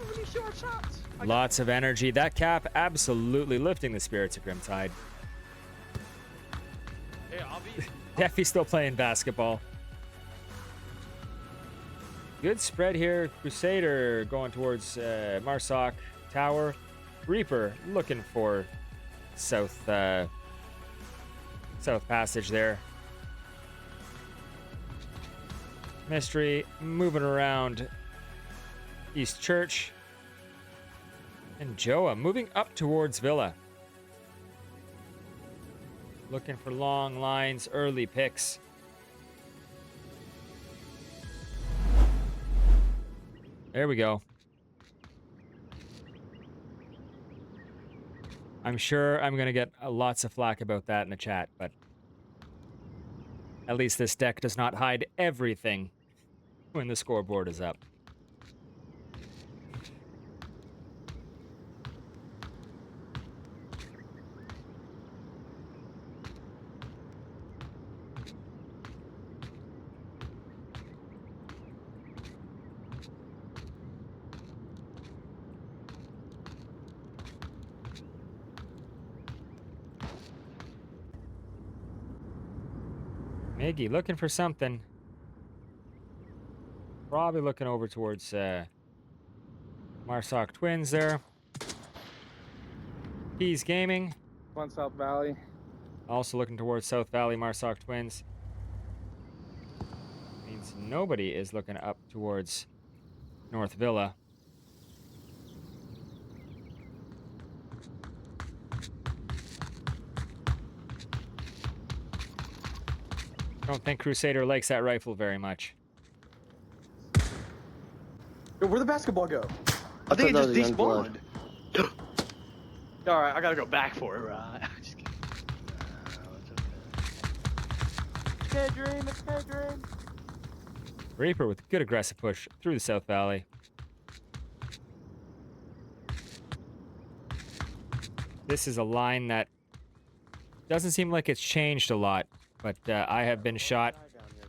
[SPEAKER 7] Really short shots.
[SPEAKER 1] Lots of energy. That cap absolutely lifting the spirits of Grimtide.
[SPEAKER 7] Hey, I'll be.
[SPEAKER 1] Deffy's still playing basketball. Good spread here. Crusader going towards Marsoc Tower. Reaper looking for south passage there. Mystery moving around East Church. And Joa moving up towards Villa. Looking for long lines, early picks. There we go. I'm sure I'm going to get lots of flack about that in the chat, but at least this deck does not hide everything when the scoreboard is up. Miggy looking for something. Probably looking over towards Marsoc Twins there. Keys Gaming.
[SPEAKER 7] One South Valley.
[SPEAKER 1] Also looking towards South Valley, Marsoc Twins. Means nobody is looking up towards North Villa. Don't think Crusader likes that rifle very much.
[SPEAKER 4] Yo, where'd the basketball go?
[SPEAKER 2] I think it
[SPEAKER 4] thought
[SPEAKER 2] just
[SPEAKER 4] that was young blood.
[SPEAKER 2] despawned. Alright, I gotta go back for it, right? Just kidding. It's okay. Dream, it's okay, dream.
[SPEAKER 1] Reaper with a good aggressive push through the South Valley. This is a line that doesn't seem like it's changed a lot, but I have been shot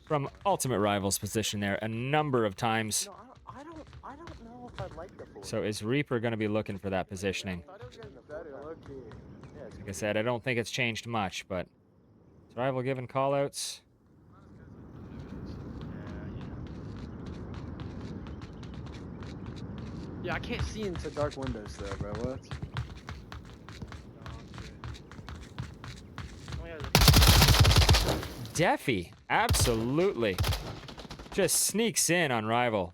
[SPEAKER 1] from Ultimate Rival's position there a number of times.
[SPEAKER 8] No, I don't know if I like the 4.
[SPEAKER 1] So is Reaper going to be looking for that positioning? Like I said, I don't think it's changed much, but is Rival giving callouts?
[SPEAKER 4] Yeah, I can't see into dark windows though, bro. What?
[SPEAKER 1] Deffy, absolutely. Just sneaks in on Rival.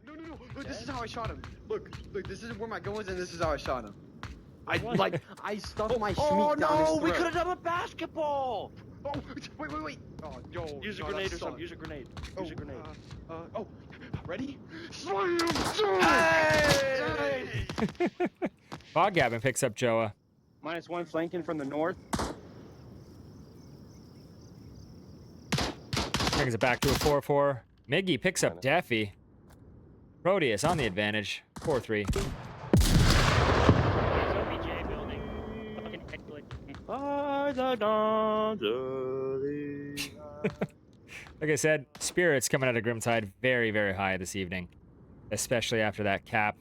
[SPEAKER 7] Bro, no. Look, this is how I shot him. Look, this is where my gun was, and this is how I shot him. I stuffed my
[SPEAKER 2] Oh
[SPEAKER 7] Schmeat down his
[SPEAKER 2] no, we
[SPEAKER 7] throat.
[SPEAKER 2] could have done a basketball!
[SPEAKER 7] Oh, wait. Oh, yo.
[SPEAKER 2] Use a
[SPEAKER 7] no,
[SPEAKER 2] grenade
[SPEAKER 7] that
[SPEAKER 2] or something,
[SPEAKER 7] sucked.
[SPEAKER 2] use a grenade.
[SPEAKER 7] Oh,
[SPEAKER 2] Use a grenade.
[SPEAKER 7] Ready? Slam!
[SPEAKER 2] Hey!
[SPEAKER 1] Fog Gavin picks up Joa.
[SPEAKER 9] -1 flanking from the north.
[SPEAKER 1] Brings it back to a 4-4. Miggy picks up Daffy. Proteus on the advantage. 4-3.
[SPEAKER 6] OBJ building. Fucking head glitch.
[SPEAKER 2] By the dawn's early light.
[SPEAKER 1] Like I said, spirits coming out of Grimtide very, very high this evening. Especially after that cap.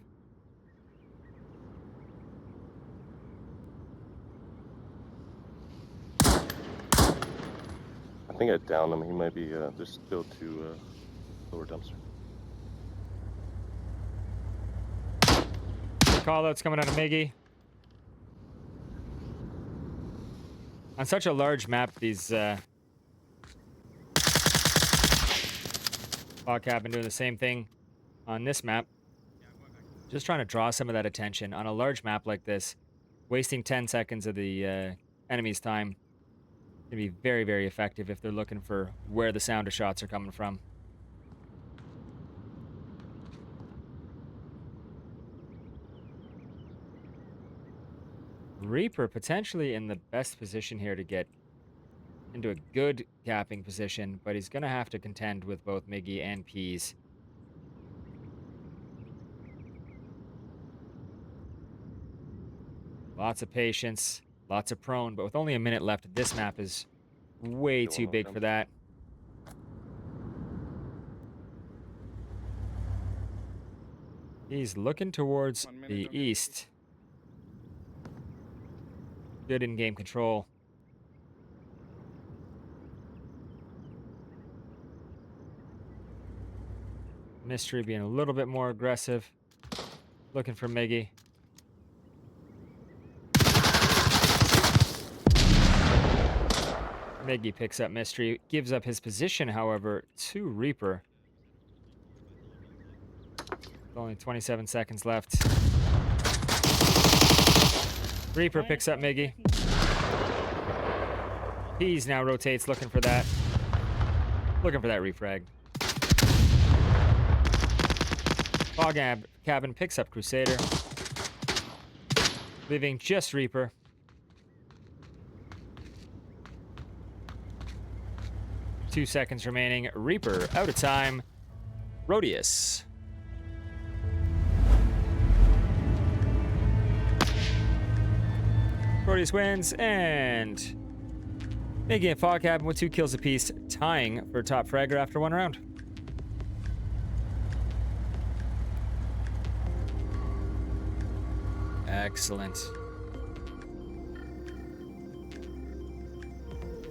[SPEAKER 8] I think I downed him. He might be just go to lower dumpster.
[SPEAKER 1] Callouts coming out of Miggy. On such a large map, these Fog have been doing the same thing on this map. Just trying to draw some of that attention on a large map like this. Wasting 10 seconds of the enemy's time can be very, very effective if they're looking for where the sound of shots are coming from. Reaper potentially in the best position here to get into a good capping position, but he's going to have to contend with both Miggy and Peas. Lots of patience, lots of prone, but with only a minute left, this map is way too big for that. He's looking towards the east. Good in-game control. Mystery being a little bit more aggressive. Looking for Miggy. Miggy picks up Mystery. Gives up his position, however, to Reaper. With only 27 seconds left. Reaper picks up Miggy. Peas now rotates, looking for that. Looking for that refrag. Fog Cabin picks up Crusader. Leaving just Reaper. Two seconds remaining. Reaper out of time. Proteus. Proteus wins and making it fog cabin with 2 kills apiece, tying for top fragger after 1 round. Excellent.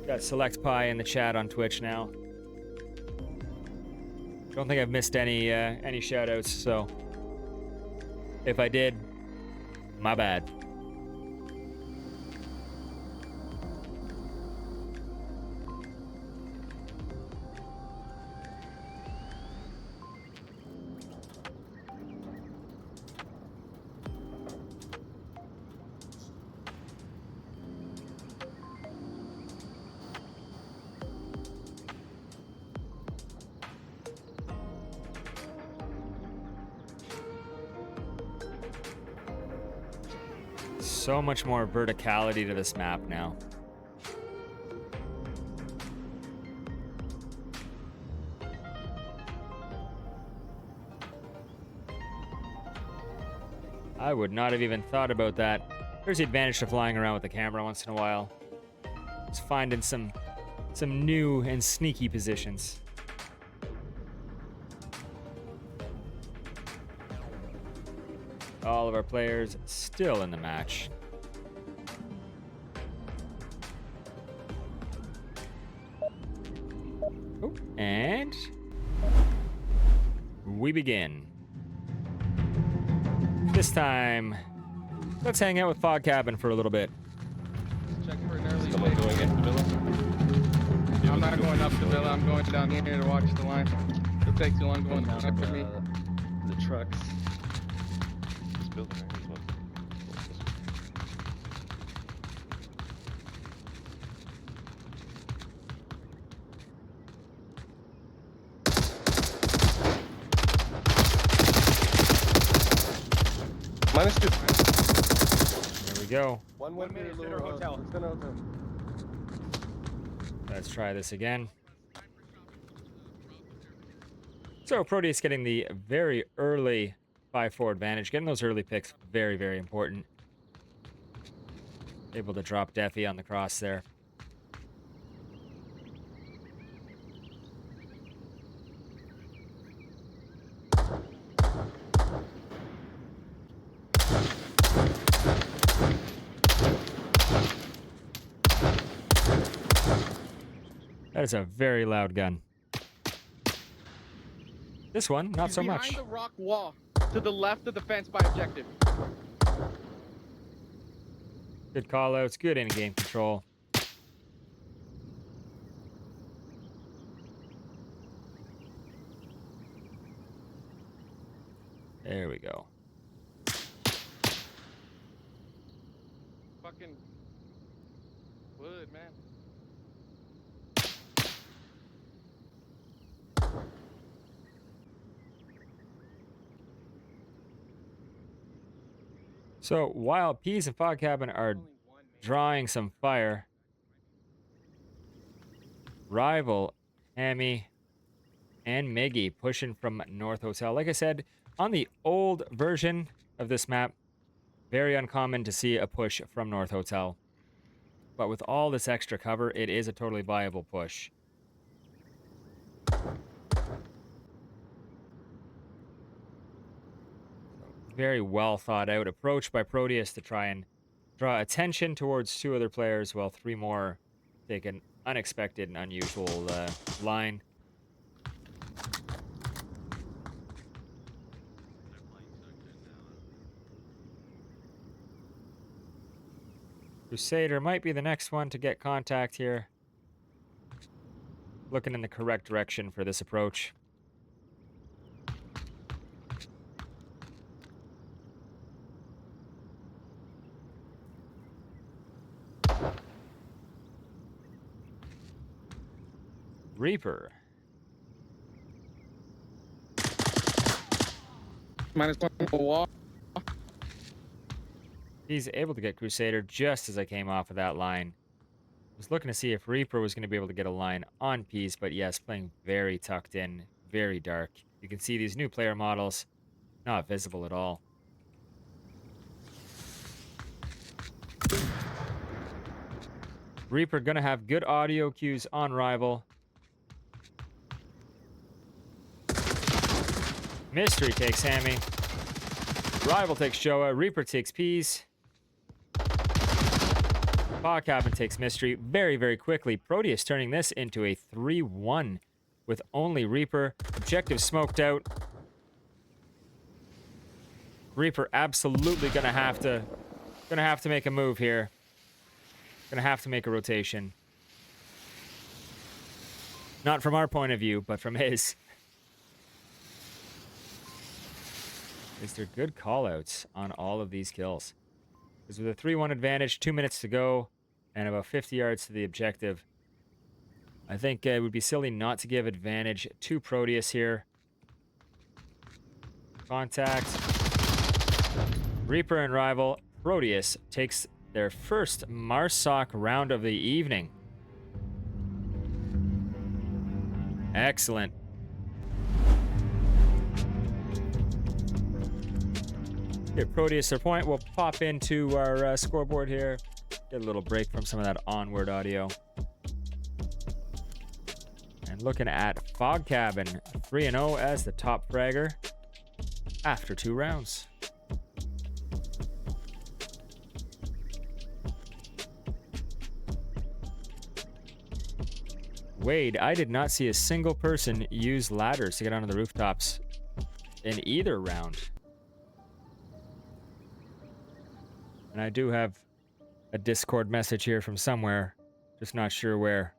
[SPEAKER 1] Got Select Pie in the chat on Twitch now. Don't think I've missed any shout outs, so if I did, my bad. So much more verticality to this map now. I would not have even thought about that. There's the advantage to flying around with the camera once in a while. Just finding some new and sneaky positions. All of our players still in the match. Oh, and we begin. This time, let's hang out with Fog Cabin for a little bit.
[SPEAKER 3] Check for an early
[SPEAKER 8] Someone
[SPEAKER 3] pick.
[SPEAKER 8] going into villa?
[SPEAKER 3] I'm not going up the villa. I'm going down here to watch the line. It'll take too long going down after me.
[SPEAKER 8] The trucks. This building right here is what. -2.
[SPEAKER 1] There we go.
[SPEAKER 8] One
[SPEAKER 9] minute, Center Hotel.
[SPEAKER 1] Let's try this again. So Proteus getting the very early 5-4 advantage. Getting those early picks, very, very important. Able to drop Deafy on the cross there. That is a very loud gun. This one, not so much.
[SPEAKER 7] Behind the rock wall, to the left of the fence by objective.
[SPEAKER 1] Good call outs, good in-game control. There we go.
[SPEAKER 3] Fucking wood, man.
[SPEAKER 1] So while Peas and Fog Cabin are drawing some fire, Rival, Hammy, and Miggy pushing from North Hotel. Like I said, on the old version of this map, very uncommon to see a push from North Hotel. But with all this extra cover, it is a totally viable push. Very well thought out approach by Proteus to try and draw attention towards 2 other players while 3 more take an unexpected and unusual line. Crusader might be the next one to get contact here. Looking in the correct direction for this approach. Reaper.
[SPEAKER 3] -1 wall.
[SPEAKER 1] He's able to get Crusader just as I came off of that line. I was looking to see if Reaper was going to be able to get a line on Peas, but yes, playing very tucked in, very dark. You can see these new player models not visible at all. Reaper going to have good audio cues on Rival. Mystery takes Hammy. Rival takes Joa. Reaper takes Peas. Fog Cabin takes Mystery very, very quickly. Proteus turning this into a 3-1 with only Reaper. Objective smoked out. Reaper absolutely gonna have to make a move here. Gonna have to make a rotation. Not from our point of view, but from his. Is there good callouts on all of these kills? Because with a 3-1 advantage, 2 minutes to go, and about 50 yards to the objective, I think it would be silly not to give advantage to Proteus here. Contact. Reaper and Rival. Proteus takes their first Marsoc round of the evening. Excellent. Give Proteus their point. We'll pop into our scoreboard here. Get a little break from some of that Onward audio. And looking at Fog Cabin, 3-0 as the top fragger after 2 rounds. Wade, I did not see a single person use ladders to get onto the rooftops in either round. And I do have a Discord message here from somewhere, just not sure where.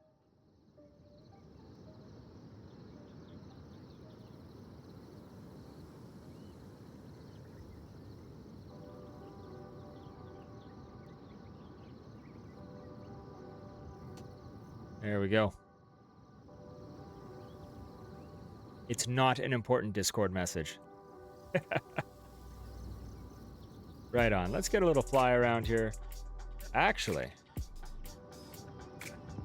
[SPEAKER 1] There we go. It's not an important Discord message. Right on. Let's get a little fly around here. Actually,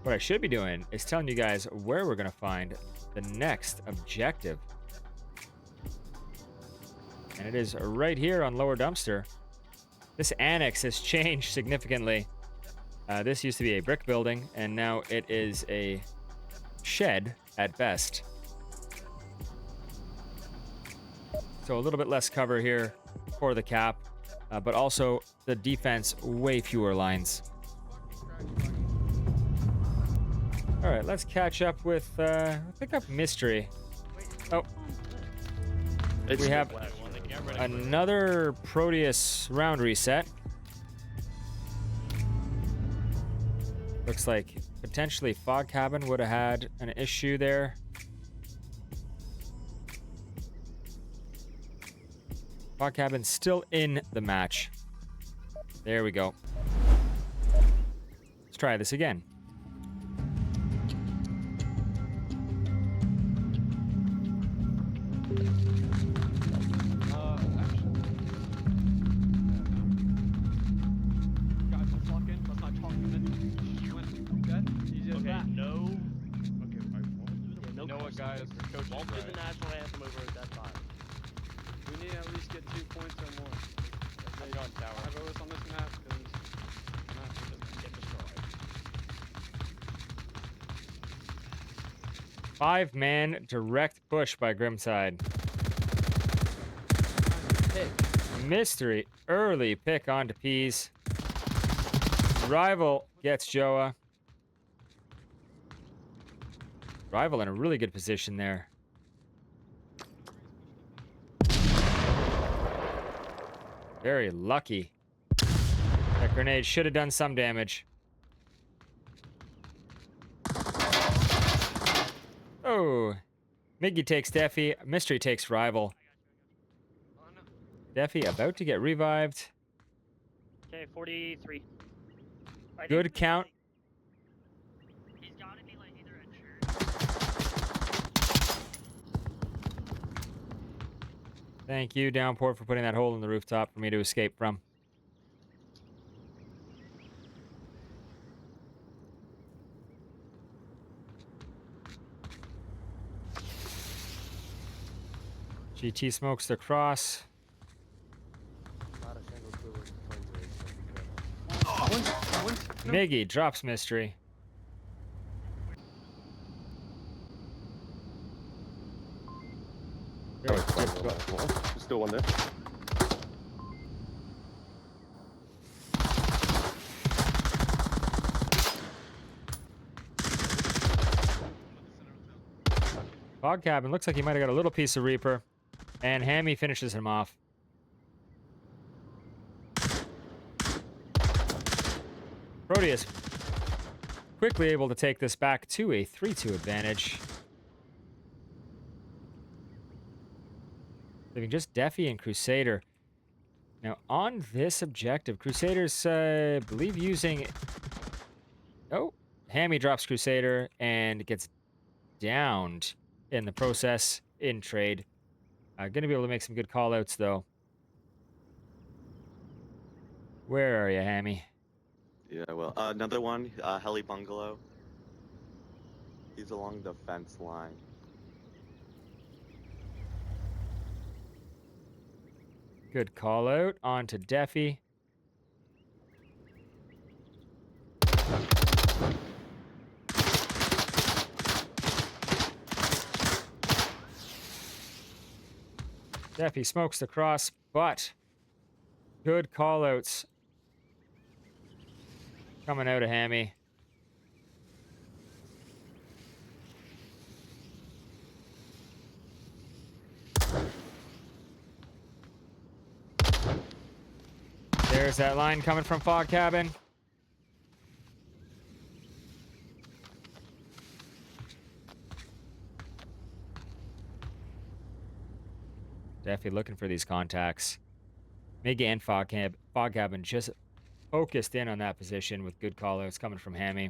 [SPEAKER 1] what I should be doing is telling you guys where we're going to find the next objective. And it is right here on Lower Dumpster. This annex has changed significantly. This used to be a brick building, and now it is a shed at best. So a little bit less cover here for the cap, but also the defense, way fewer lines. All right, let's catch up with, pick up Mystery. Oh, we have another Proteus round reset. Looks like potentially Fog Cabin would have had an issue there. Fog Cabin still in the match. There we go. Let's try this again.
[SPEAKER 2] Won't do the national anthem over at that time.
[SPEAKER 3] We need to at least get 2 points or more.
[SPEAKER 2] I'm going tower.
[SPEAKER 3] I have us on this map because the map doesn't get destroyed.
[SPEAKER 1] 5-man direct push by Grimside. Mystery early pick onto Peas. Rival gets Joa. Rival in a really good position there. Very lucky. That grenade should have done some damage. Oh. Miggy takes Defi. Mystery takes Rival. Defi about to get revived.
[SPEAKER 6] Okay, 43.
[SPEAKER 1] Good count.
[SPEAKER 6] He's gotta be like either
[SPEAKER 1] Thank you, Downpour, for putting that hole in the rooftop for me to escape from. GT smokes the cross. Miggy drops mystery. Very good goal.
[SPEAKER 8] There's still one there.
[SPEAKER 1] Fog Cabin looks like he might have got a little piece of Reaper. And Hammy finishes him off. Proteus quickly able to take this back to a 3-2 advantage. Leaving just Defi and Crusader. Now, on this objective, Crusader's, I believe, using... Oh, Hammy drops Crusader and gets downed in the process in trade. Going to be able to make some good callouts, though. Where are you, Hammy?
[SPEAKER 2] Yeah, well, another one, Heli Bungalow. He's along the fence line.
[SPEAKER 1] Good call out. On to Defi. Defi smokes the cross, but good call outs coming out of Hammy. There's that line coming from Fog Cabin. Definitely looking for these contacts. Miggy and Fog Cabin just focused in on that position with good callouts coming from Hammy.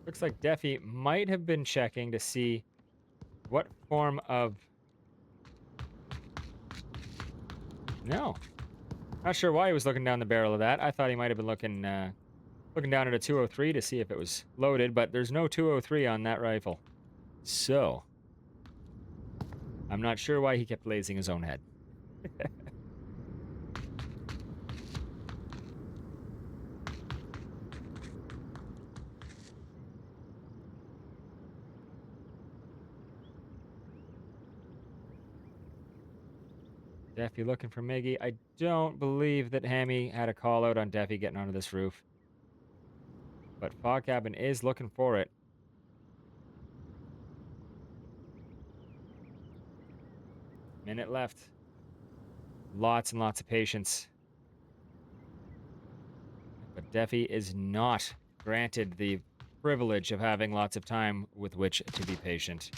[SPEAKER 1] Looks like Defi might have been checking to see what form of... No. Not sure why he was looking down the barrel of that. I thought he might have been looking down at a 203 to see if it was loaded, but there's no 203 on that rifle. So, I'm not sure why he kept lasing his own head. Defi looking for Miggy. I don't believe that Hammy had a call out on Defi getting onto this roof. But Fog Cabin is looking for it. Minute left. Lots and lots of patience. But Defi is not granted the privilege of having lots of time with which to be patient.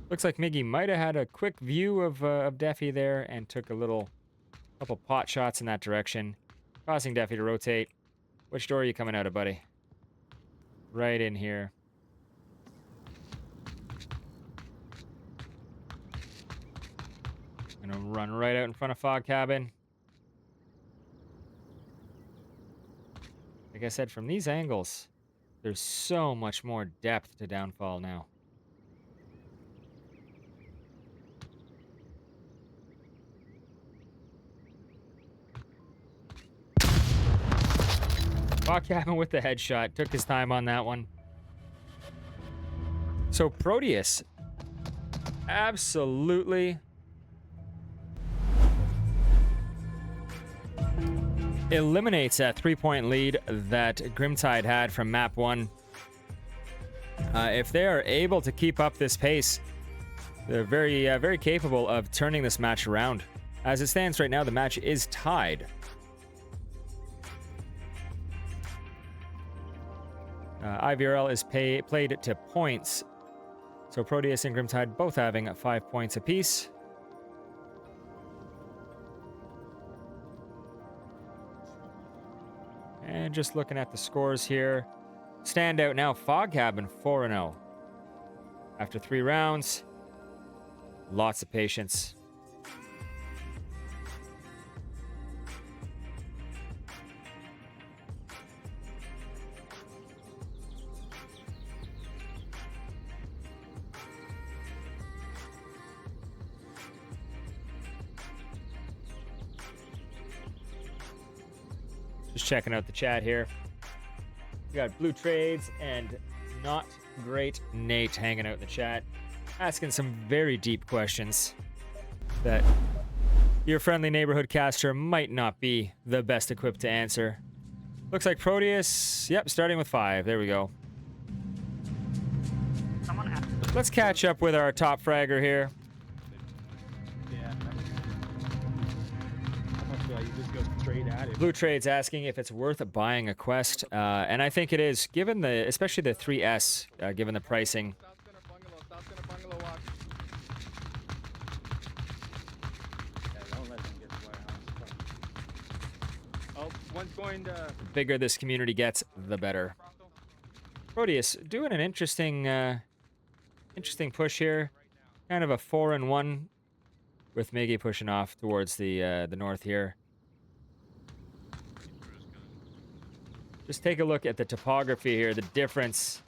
[SPEAKER 1] Looks like Miggy might have had a quick view of Defi there and took a couple pot shots in that direction, causing Defi to rotate. Which door are you coming out of, buddy? Right in here. Gonna run right out in front of Fog Cabin. Like I said, from these angles, there's so much more depth to downfall now. Fog Cabin with the headshot. Took his time on that one. So Proteus absolutely eliminates that 3-point lead that Grimtide had from map 1. If they are able to keep up this pace, they're very capable of turning this match around. As it stands right now, the match is tied. IVRL is played to points. So Proteus and Grimtide both having 5 points apiece. And just looking at the scores here. Standout now, Fog Cabin 4-0. After 3 rounds. Lots of patience. Just checking out the chat here. We got Blue Trades and Not Great Nate hanging out in the chat, asking some very deep questions that your friendly neighborhood caster might not be the best equipped to answer. Looks like Proteus, yep, starting with 5. There we go. Let's catch up with our top fragger here. Blue Trade's asking if it's worth buying a quest, and I think it is, given the, especially the 3S, given the pricing. The bigger this community gets, the better. Proteus doing an interesting, interesting push here, kind of a 4-1, with Miggy pushing off towards the north here. Just take a look at the topography here, the difference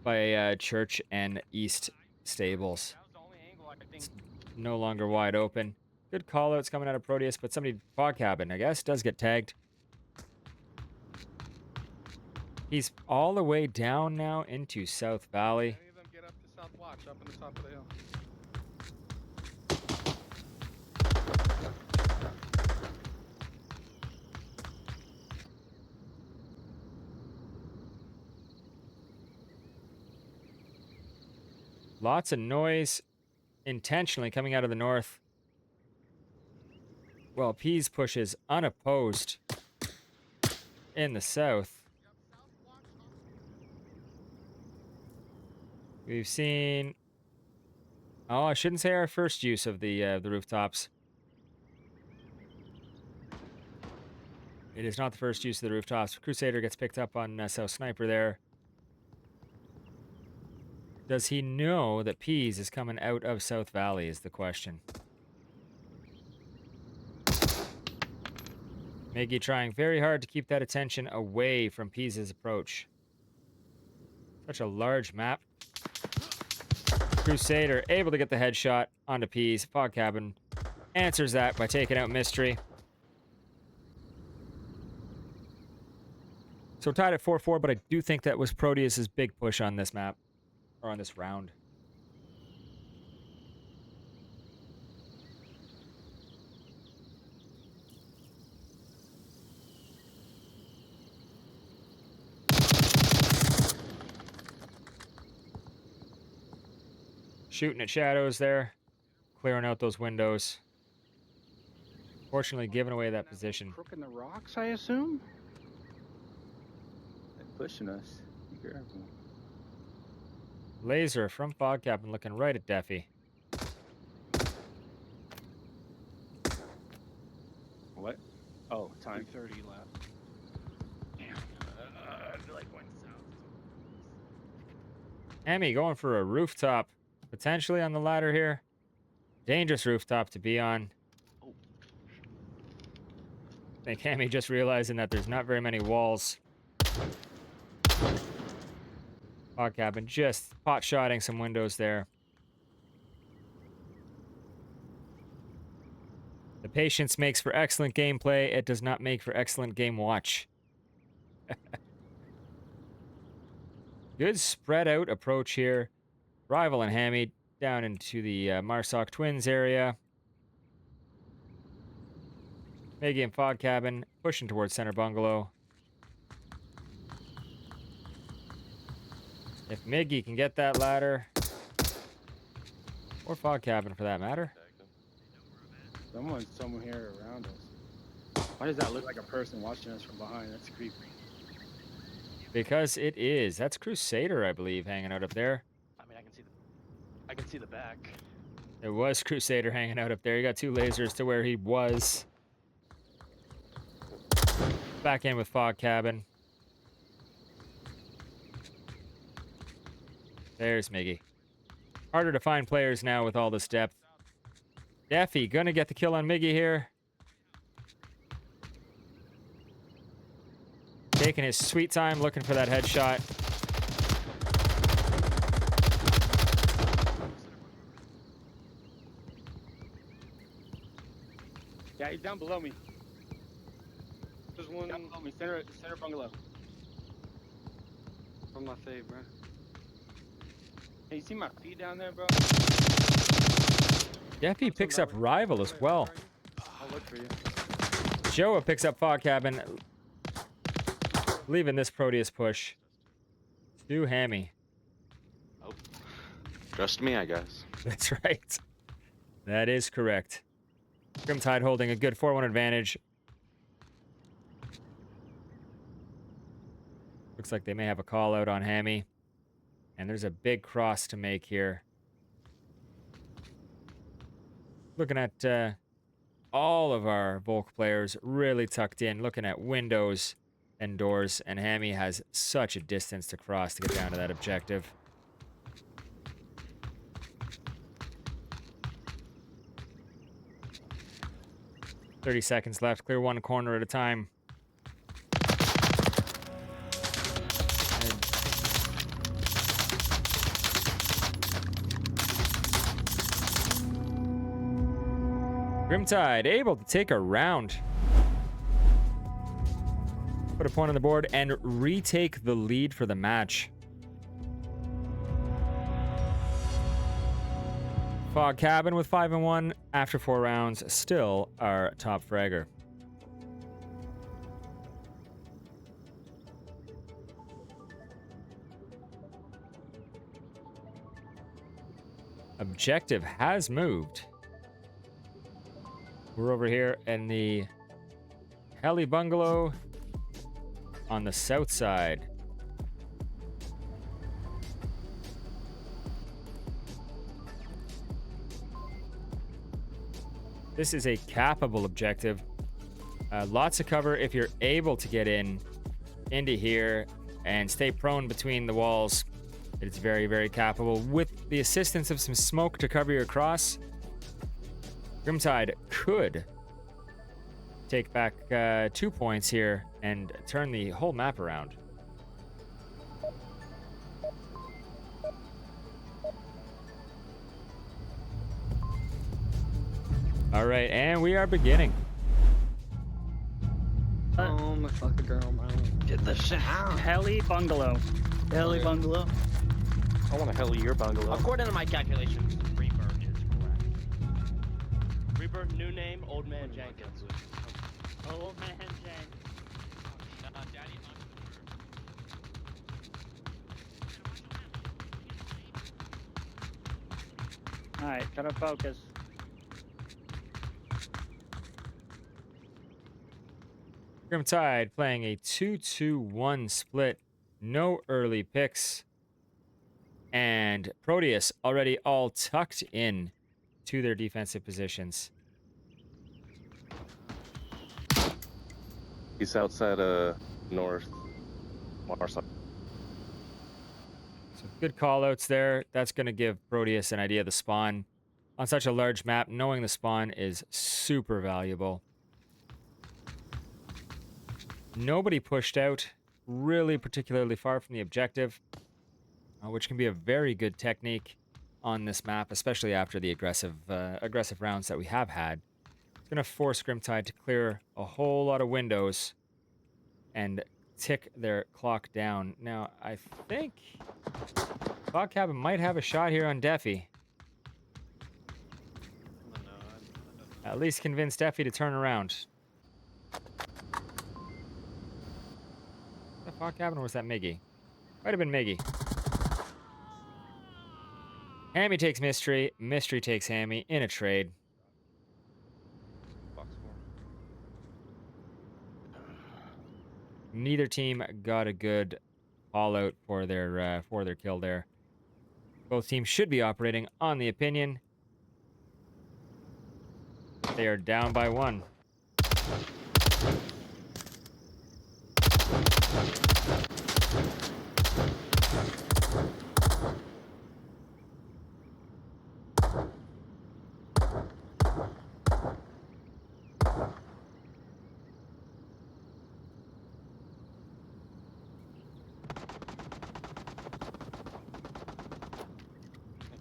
[SPEAKER 1] by Church and East Stables. It's no longer wide open. Good call-outs coming out of Proteus, but somebody, Fog Cabin, I guess, does get tagged. He's all the way down now into South Valley.
[SPEAKER 5] Any of them get up to South Watch, up in the top of the hill.
[SPEAKER 1] Lots of noise intentionally coming out of the north. Well, Pease pushes unopposed in the south. We've seen... Oh, I shouldn't say our first use of the rooftops. It is not the first use of the rooftops. Crusader gets picked up on South Sniper there. Does he know that Pease is coming out of South Valley is the question. Miggy trying very hard to keep that attention away from Pease's approach. Such a large map. Crusader able to get the headshot onto Pease. Fog Cabin answers that by taking out Mystery. So tied at 4-4, but I do think that was Proteus's big push on this map. Or on this round. Shooting at shadows there. Clearing out those windows. Fortunately giving away that position.
[SPEAKER 9] Crook in the rocks, I assume?
[SPEAKER 10] They're pushing us. Be careful.
[SPEAKER 1] Laser from Fog Cabin looking right at Deffy.
[SPEAKER 10] What? Oh, time.
[SPEAKER 9] 3:30 left. Damn.
[SPEAKER 10] I feel like going south.
[SPEAKER 1] Emmy going for a rooftop. Potentially on the ladder here. Dangerous rooftop to be on. I think Emmy just realizing that there's not very many walls. Fog Cabin just pot-shotting some windows there. The patience makes for excellent gameplay. It does not make for excellent game watch. Good spread out approach here. Rival and Hammy down into the Marsoc Twins area. Miggy and Fog Cabin pushing towards center bungalow. If Miggy can get that ladder, or Fog Cabin for that matter.
[SPEAKER 10] Someone's somewhere around us. Why does that look like a person watching us from behind? That's creepy.
[SPEAKER 1] Because it is. That's Crusader, I believe, hanging out up there.
[SPEAKER 2] I mean, I can see the back.
[SPEAKER 1] It was Crusader hanging out up there. He got 2 lasers to where he was. Back in with Fog Cabin. There's Miggy. Harder to find players now with all this depth. Daffy gonna get the kill on Miggy here. Taking his sweet time, looking for that headshot.
[SPEAKER 10] Yeah, he's down below me. There's one down below me, center bungalow.
[SPEAKER 3] From my fave, bro.
[SPEAKER 10] Hey, you see my feet down there, bro?
[SPEAKER 1] Daffy picks up Rival as well.
[SPEAKER 10] I'll look for you.
[SPEAKER 1] Joa picks up Fog Cabin, leaving this Proteus push to Hammy.
[SPEAKER 2] Oh. Trust me, I guess.
[SPEAKER 1] That's right. That is correct. Grimtide holding a good 4-1 advantage. Looks like they may have a call out on Hammy. And there's a big cross to make here. Looking at all of our Volk players really tucked in, looking at windows and doors, and Hammy has such a distance to cross to get down to that objective. "30 seconds left. Clear one corner at a time." Grimtide able to take a round. Put a point on the board and retake the lead for the match. Fog Cabin with 5-1 after 4 rounds, still our top fragger. Objective has moved. We're over here in the heli bungalow on the south side. This is a capable objective. Lots of cover if you're able to get into here and stay prone between the walls. It's very, very capable. With the assistance of some smoke to cover your cross, Grimtide could take back 2 points here and turn the whole map around. All right, and we are beginning.
[SPEAKER 4] Oh my fucking girl, man. Get the shit out.
[SPEAKER 6] Heli bungalow.
[SPEAKER 4] Heli bungalow.
[SPEAKER 8] I want to heli your bungalow.
[SPEAKER 2] According to my calculations, Reaper is correct. Reaper, new name, Old Man Jenkins.
[SPEAKER 6] Old man Jenkins. All right, gotta focus.
[SPEAKER 1] Grimtide playing a 2-2-1 split. No early picks. And Proteus already all tucked in to their defensive positions.
[SPEAKER 8] He's outside north. Marsa.
[SPEAKER 1] So good call outs there. That's going to give Proteus an idea of the spawn. On such a large map, knowing the spawn is super valuable. Nobody pushed out really particularly far from the objective, which can be a very good technique on this map, especially after the aggressive rounds that we have had. It's going to force Grimtide to clear a whole lot of windows and tick their clock down. Now, I think Fog Cabin might have a shot here on Deffy. At least convince Deffy to turn around. Was that Fog Cabin or was that Miggy? Might have been Miggy. Hammy takes Mystery. Mystery takes Hammy in a trade.
[SPEAKER 5] Box 4.
[SPEAKER 1] Neither team got a good all out for their kill there. Both teams should be operating on the opinion. They are down by 1.
[SPEAKER 2] I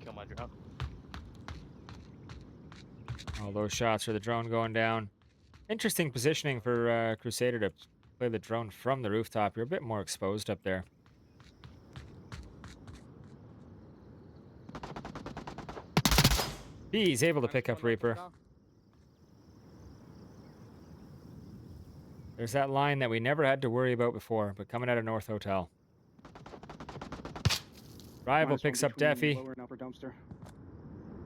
[SPEAKER 2] kill my drone.
[SPEAKER 1] All those shots for the drone going down. Interesting positioning for Crusader to play the drone from the rooftop. You're a bit more exposed up there. He's able to pick up Reaper. There's that line that we never had to worry about before, but coming out of North Hotel. Rival picks up Defi.
[SPEAKER 9] Lower and upper dumpster.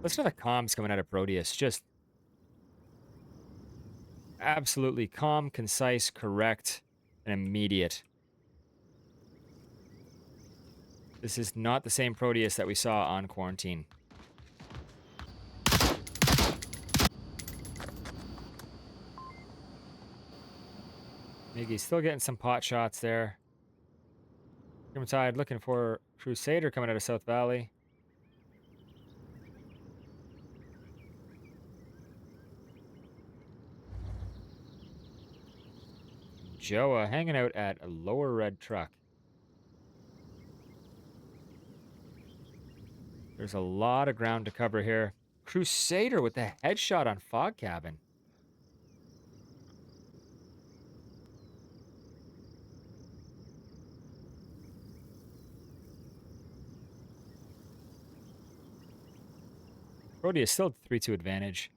[SPEAKER 1] Listen to the comms coming out of Proteus. Just absolutely calm, concise, correct, and immediate. This is not the same Proteus that we saw on quarantine. Miggy's still getting some pot shots there. Grimtide looking for Crusader coming out of South Valley. Joa hanging out at a lower red truck. There's a lot of ground to cover here. Crusader with the headshot on Fog Cabin. Proteus still 3-2 advantage.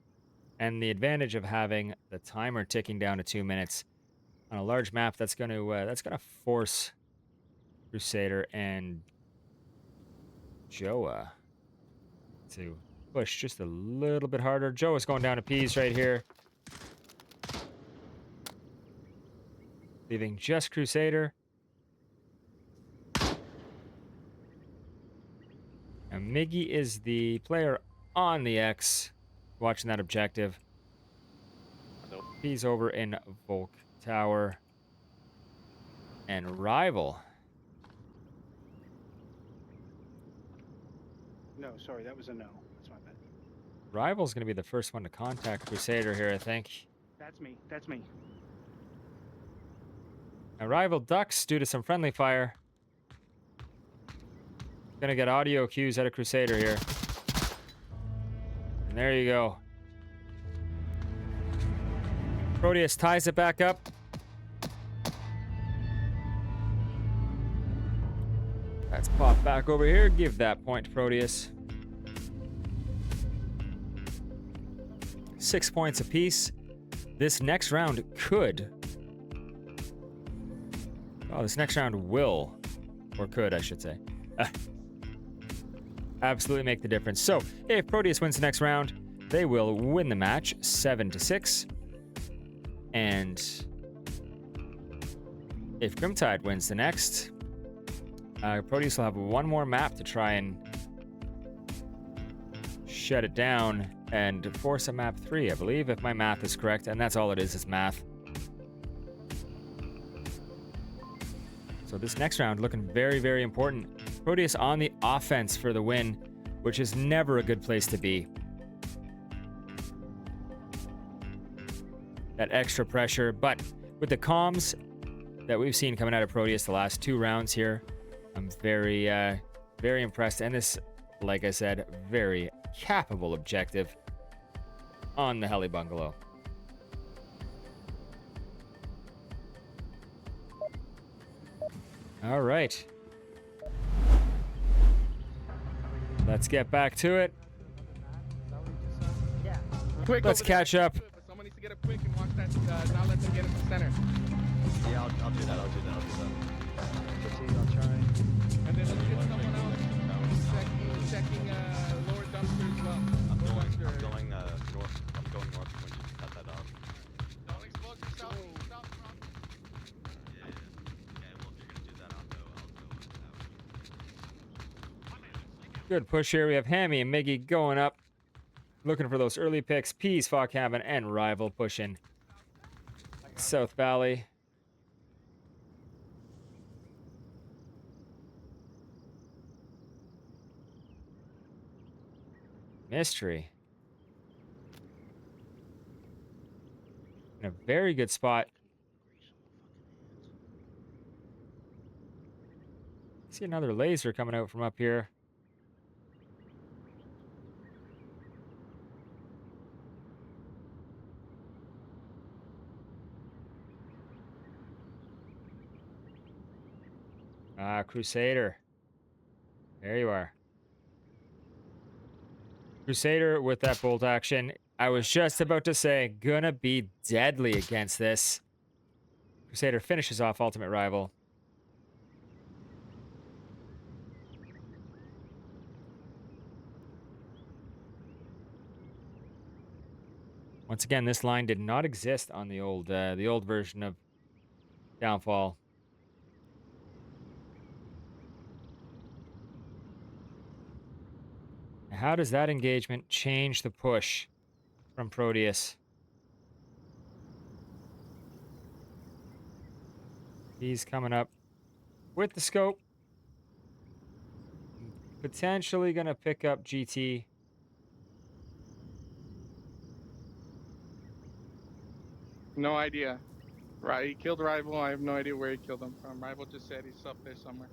[SPEAKER 1] And the advantage of having the timer ticking down to 2 minutes on a large map, that's gonna force Crusader and Joa to push just a little bit harder. Joa's going down to Peas right here, leaving just Crusader. And Miggy is the player on the X, watching that objective. He's over in Volk Tower. And Rival.
[SPEAKER 9] No, sorry, that was a no. That's my bad.
[SPEAKER 1] Rival's going to be the first one to contact Crusader here, I think.
[SPEAKER 9] That's me. That's me.
[SPEAKER 1] Now, Rival ducks due to some friendly fire. Gonna get audio cues out of Crusader here. And there you go. Proteus ties it back up. Let's pop back over here. Give that point to Proteus. 6 points apiece. This next round could... Oh, this next round will, or could, I should say, absolutely make the difference. So, if Proteus wins the next round, they will win the match 7-6. And if Grimtide wins the next, Proteus will have one more map to try and shut it down and force a map 3, I believe, if my math is correct. And that's all it is math. So this next round looking very, very important. Proteus on the offense for the win, which is never a good place to be. That extra pressure, but with the comms that we've seen coming out of Proteus the last 2 rounds here, I'm very, very impressed. And this, like I said, very capable objective on the Heli Bungalow. All right. Let's get back to it.
[SPEAKER 7] Quick,
[SPEAKER 1] Let's catch up.
[SPEAKER 7] Someone needs to get up quick and watch that. Not let them get into the center.
[SPEAKER 2] Yeah, I'll do that. I'll do that.
[SPEAKER 7] I'll try. And then let's get someone else checking lower dumpster as well.
[SPEAKER 5] I'm going north. I'm going north when you cut that off.
[SPEAKER 7] Don't expose yourself. Stop.
[SPEAKER 5] Yeah. Okay, well, if you're gonna do that, I'll go
[SPEAKER 1] Good push here. We have Hammy and Miggy going up, looking for those early picks. Peas, Fog Cabin, and Rival pushing South Valley. Mystery. In a very good spot. See another laser coming out from up here. Ah, Crusader. There you are. Crusader with that bolt action. I was just about to say, gonna be deadly against this. Crusader finishes off Ultimate Rival. Once again, this line did not exist on the old version of Downfall. How does that engagement change the push from Proteus? He's coming up with the scope. Potentially going to pick up GT.
[SPEAKER 11] No idea. Right, he killed Rival. I have no idea where he killed him from. Rival just said he's up there somewhere.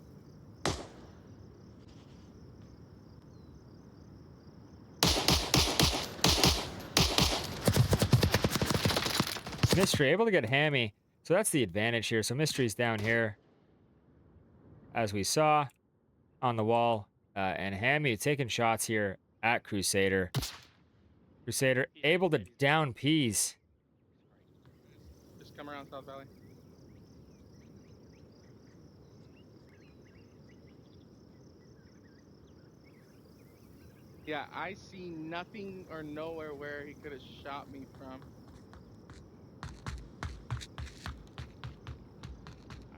[SPEAKER 1] Mystery able to get Hammy. So that's the advantage here. So Mystery's down here, as we saw on the wall. And Hammy taking shots here at Crusader. Crusader able to down Peas.
[SPEAKER 11] Just come around South Valley. Yeah, I see nothing or nowhere where he could have shot me from.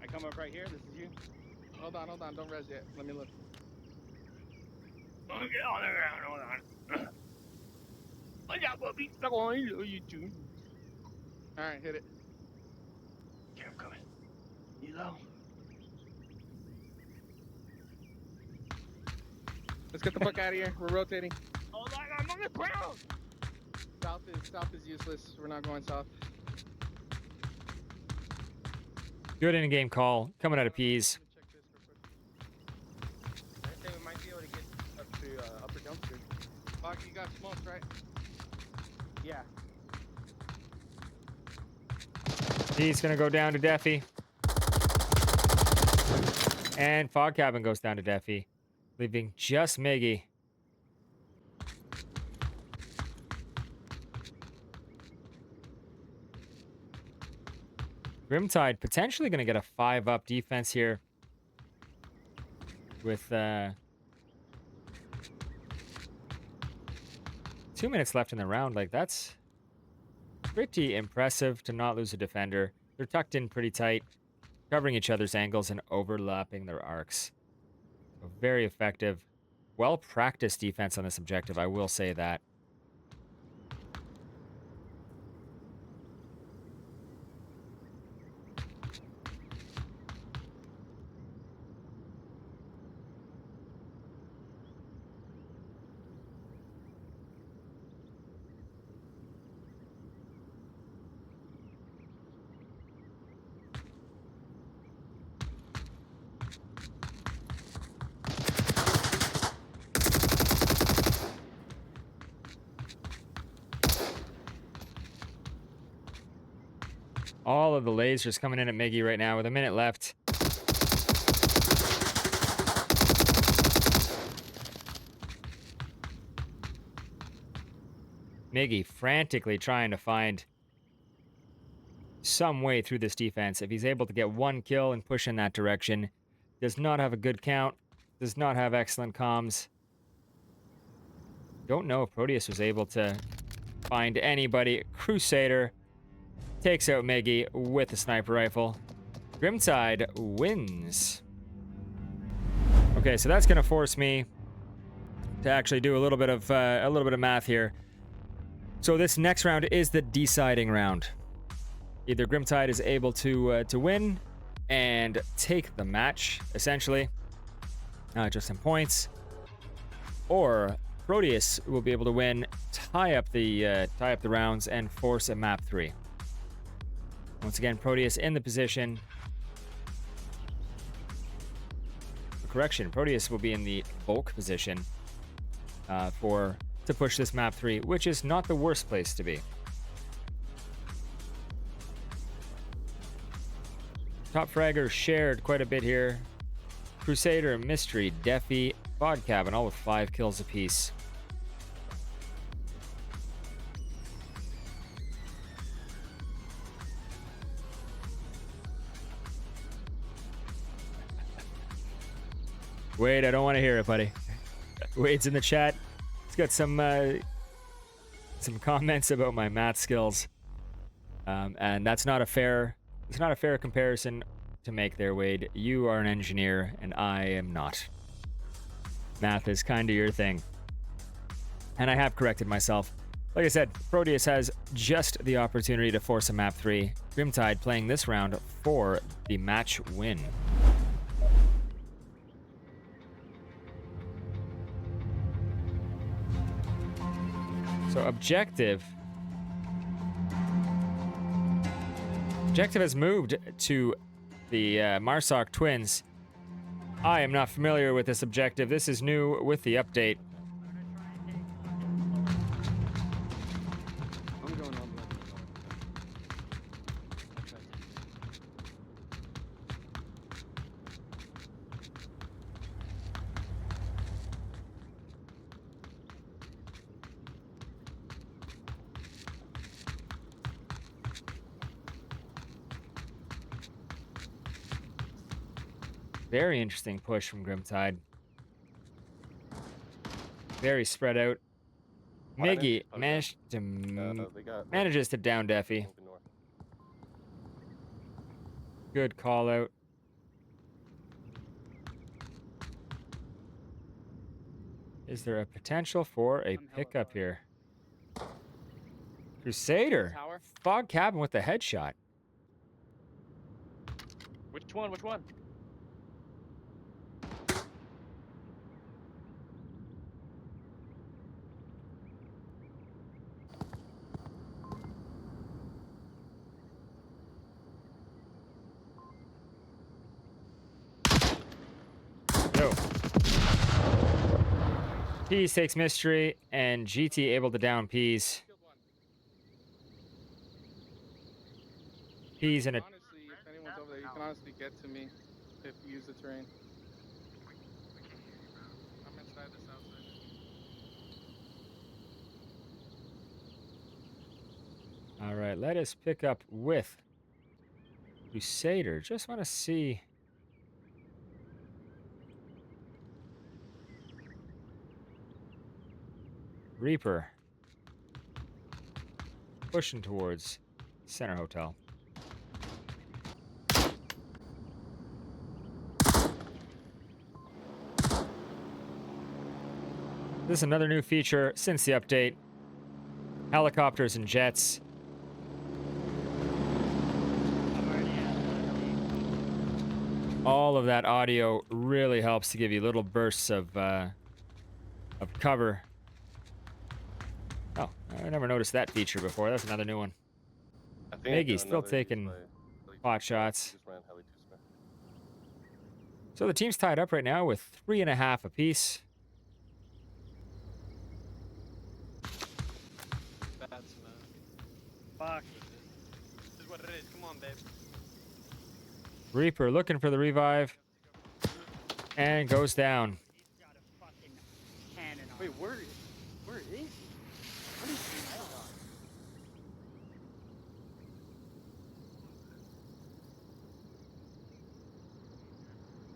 [SPEAKER 10] I come up right here. This is you.
[SPEAKER 11] Hold on, don't res yet. Let me look.
[SPEAKER 9] Oh, get on the ground, hold on. I got what we stuck on you two.
[SPEAKER 11] Alright, hit it.
[SPEAKER 9] Okay, I'm coming. You low.
[SPEAKER 11] Let's get the fuck out of here. We're rotating.
[SPEAKER 9] Hold on, I'm on the ground.
[SPEAKER 11] South is useless. We're not going south.
[SPEAKER 1] Good in-game call coming out of Peas.
[SPEAKER 10] I think we might be able to get up to upper dumpster.
[SPEAKER 11] Fuck, you got smokes, right?
[SPEAKER 10] Yeah.
[SPEAKER 1] Peas gonna go down to Deffy. And Fog Cabin goes down to Deffy, leaving just Miggy. Grimtide potentially going to get a 5-up defense here with 2 minutes left in the round. Like, that's pretty impressive to not lose a defender. They're tucked in pretty tight, covering each other's angles and overlapping their arcs. So very effective. Well-practiced defense on this objective, I will say that. All of the lasers coming in at Miggy right now with a minute left. Miggy frantically trying to find some way through this defense. If he's able to get one kill and push in that direction, does not have a good count, does not have excellent comms. Don't know if Proteus was able to find anybody. Crusader takes out Miggy with a sniper rifle. Grimtide wins. Okay, so that's gonna force me to actually do a little bit of math here. So this next round is the deciding round. Either Grimtide is able to win and take the match, essentially, just some points, or Proteus will be able to win, tie up the rounds, and force a map 3. Once again, Proteus in the position. Correction, Proteus will be in the bulk position to push this map 3, which is not the worst place to be. Top Fragger shared quite a bit here. Crusader, Mystery, Defi, Bod Cabin, all with 5 kills apiece. Wade, I don't want to hear it, buddy. Wade's in the chat. He's got some comments about my math skills, and that's not a fair. It's not a fair comparison to make there, Wade. You are an engineer, and I am not. Math is kind of your thing, and I have corrected myself. Like I said, Proteus has just the opportunity to force a map 3. Grimtide playing this round for the match win. So Objective has moved to the Marsoc twins. I am not familiar with this objective. This is new with the update.
[SPEAKER 10] I'm going on the
[SPEAKER 1] Very interesting push from Grimtide. Very spread out. Miggy manages to down Defi. Good call out. Is there a potential for a pickup here? Crusader. Fog Cabin with the headshot.
[SPEAKER 2] Which one? Which one?
[SPEAKER 1] Peas takes Mystery, and GT able to down Peas. Peas in a...
[SPEAKER 11] Honestly, if anyone's over there, you can honestly get to me if you use the terrain. I'm inside the south side.
[SPEAKER 1] All right, let us pick up with Crusader. Just want to see... Reaper. Pushing towards Center Hotel. This is another new feature since the update. Helicopters and jets. All of that audio really helps to give you little bursts of cover. Oh, I never noticed that feature before. That's another new one. Miggy's still taking pot shots. So the team's tied up right now with 3.5 apiece.
[SPEAKER 3] That's
[SPEAKER 6] Fuck.
[SPEAKER 3] This is what it is. Come on, babe.
[SPEAKER 1] Reaper looking for the revive. And goes down.
[SPEAKER 6] He's got a fucking cannon on.
[SPEAKER 7] Wait, where is he? What is he at?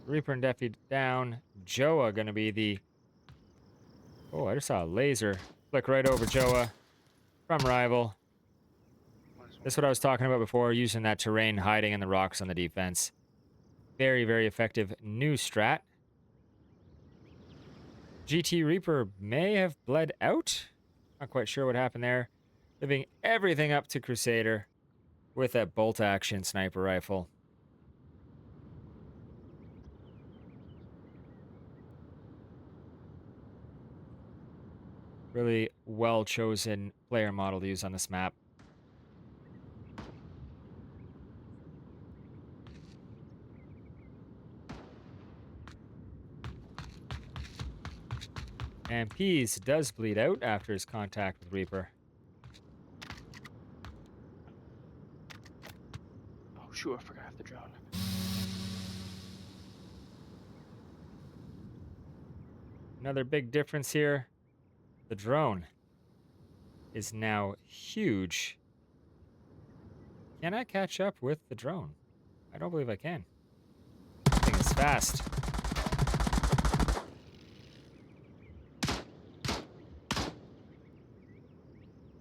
[SPEAKER 1] Reaper and Defi down. Joa gonna be the... Oh, I just saw a laser flick right over Joa from Rival. That's what I was talking about before, using that terrain, hiding in the rocks on the defense. Very, very effective new strat. GT Reaper may have bled out. Not quite sure what happened there. Living everything up to Crusader with that bolt action sniper rifle. Really well chosen player model to use on this map. And Peas does bleed out after his contact with Reaper.
[SPEAKER 2] Oh, shoot, I forgot I have the drone.
[SPEAKER 1] Another big difference here. The drone is now huge. Can I catch up with the drone? I don't believe I can. This thing is fast.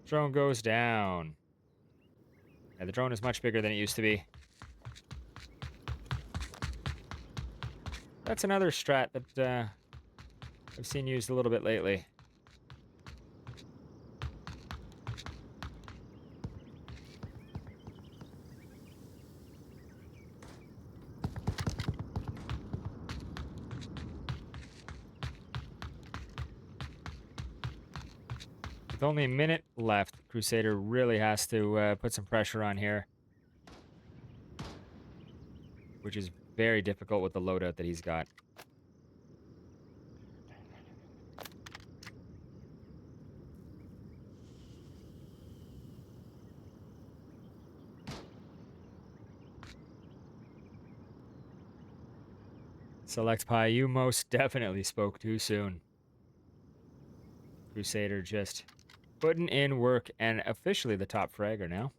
[SPEAKER 1] Drone goes down. Yeah, the drone is much bigger than it used to be. That's another strat that I've seen used a little bit lately. With only a minute left, Crusader really has to put some pressure on here. Which is very difficult with the loadout that he's got. Select Pie, you most definitely spoke too soon. Crusader just putting in work and officially the top fragger now.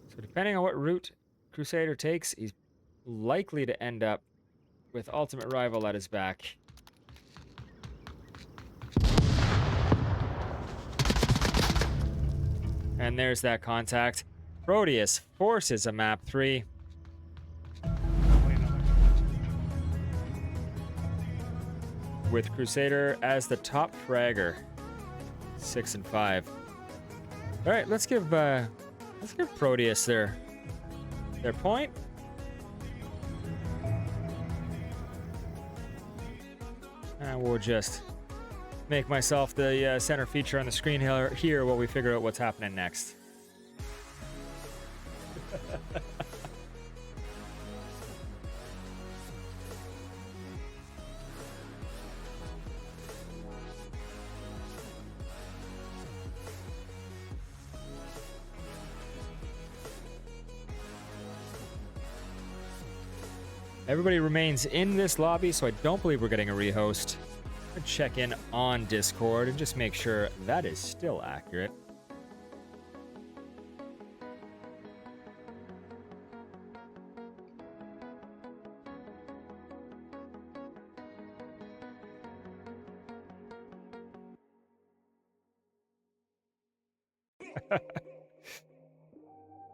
[SPEAKER 1] So depending on what route Crusader takes, he's likely to end up with Ultimate Rival at his back. And there's that contact. Proteus forces a map 3. With Crusader as the top fragger. 6 and 5. All right, let's give Proteus their point. And we'll just make myself the center feature on the screen here while we figure out what's happening next. Everybody remains in this lobby, so I don't believe we're getting a rehost. I'll check in on Discord and just make sure that is still accurate.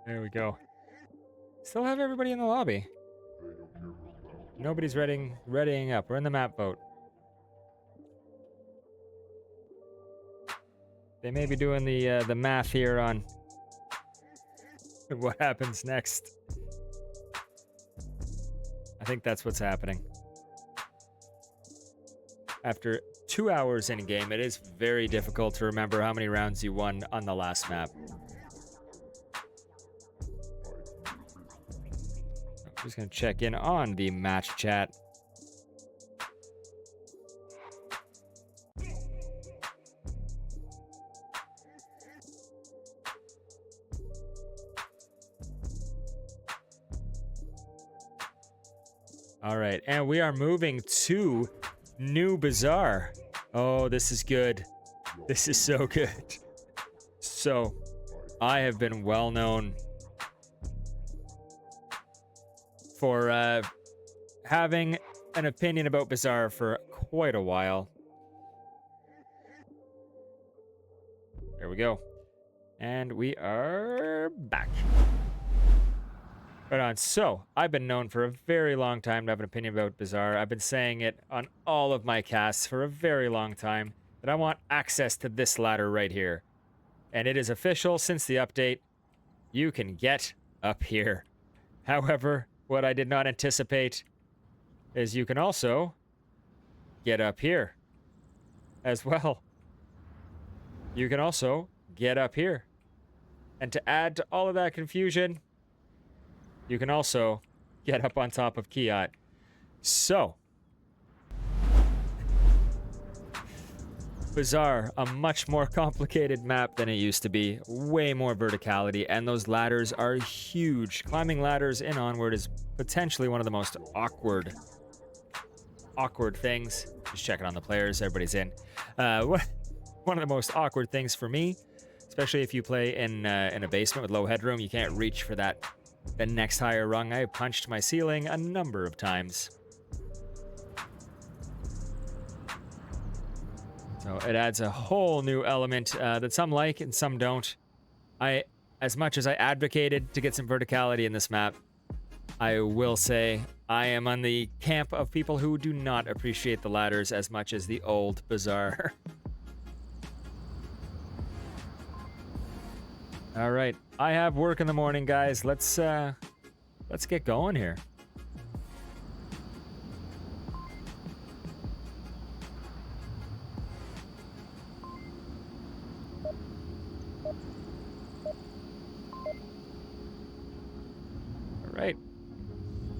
[SPEAKER 1] There we go. Still have everybody in the lobby. Nobody's readying up. We're in the map vote. They may be doing the math here on what happens next. I think that's what's happening. After 2 hours in game, it is very difficult to remember how many rounds you won on the last map. I'm just going to check in on the match chat. All right, and we are moving to New Bazaar. Oh, this is good. This is so good. So, I have been well known for having an opinion about Bazaar for quite a while. There we go. And we are back. Right on. So, I've been known for a very long time to have an opinion about Bazaar. I've been saying it on all of my casts for a very long time that I want access to this ladder right here. And it is official since the update. You can get up here. However, what I did not anticipate is you can also get up here as well. You can also get up here. And to add to all of that confusion, you can also get up on top of Kiat. So, Bazaar, a much more complicated map than it used to be. Way more verticality, and those ladders are huge. Climbing ladders in Onward is potentially one of the most awkward things. Just checking on the players, everybody's in. One of the most awkward things for me, especially if you play in a basement with low headroom, you can't reach for the next higher rung. I punched my ceiling a number of times. So it adds a whole new element that some like and some don't. As much as I advocated to get some verticality in this map, I will say I am on the camp of people who do not appreciate the ladders as much as the old Bazaar. All right, I have work in the morning, guys. Let's get going here. All right,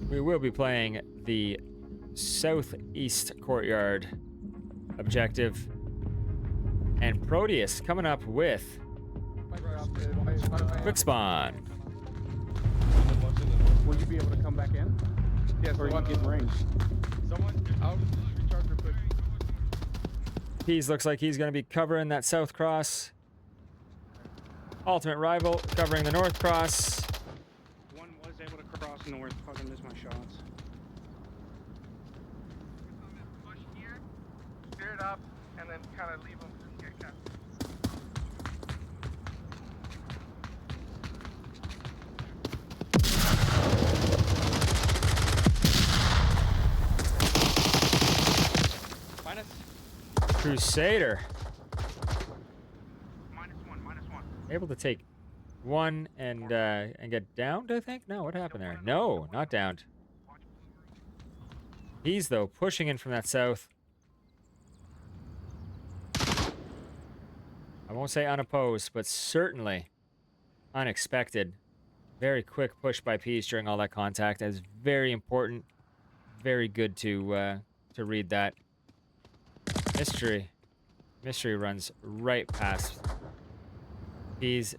[SPEAKER 1] we will be playing the southeast courtyard objective, and Proteus coming up with quick spawn.
[SPEAKER 10] Will you be able to come back in?
[SPEAKER 11] Yes,
[SPEAKER 10] Or you get range?
[SPEAKER 11] Someone, I'll recharge real quick.
[SPEAKER 1] Pease looks like he's going to be covering that south cross. Ultimate rival covering the north cross.
[SPEAKER 10] One was able to cross north, fucking missed my shots.
[SPEAKER 11] Push here, steer it up, and then kind of leave them to get cut.
[SPEAKER 1] Crusader.
[SPEAKER 11] -1.
[SPEAKER 1] Able to take one and get downed, I think? No, what happened there? No, not downed. He's, though, pushing in from that south. I won't say unopposed, but certainly unexpected. Very quick push by Pease during all that contact. That is very important. Very good to read that. Mystery runs right past Pease.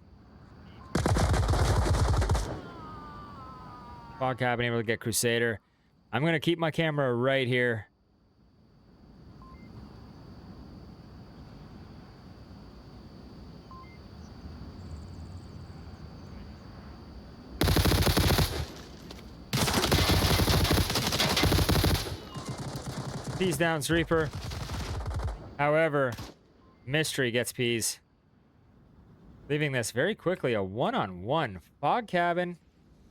[SPEAKER 1] Fog cabin able to get Crusader. I'm going to keep my camera right here. Pease downs Reaper. However, Mystery gets Pease. Leaving this very quickly a one-on-one. Fog cabin.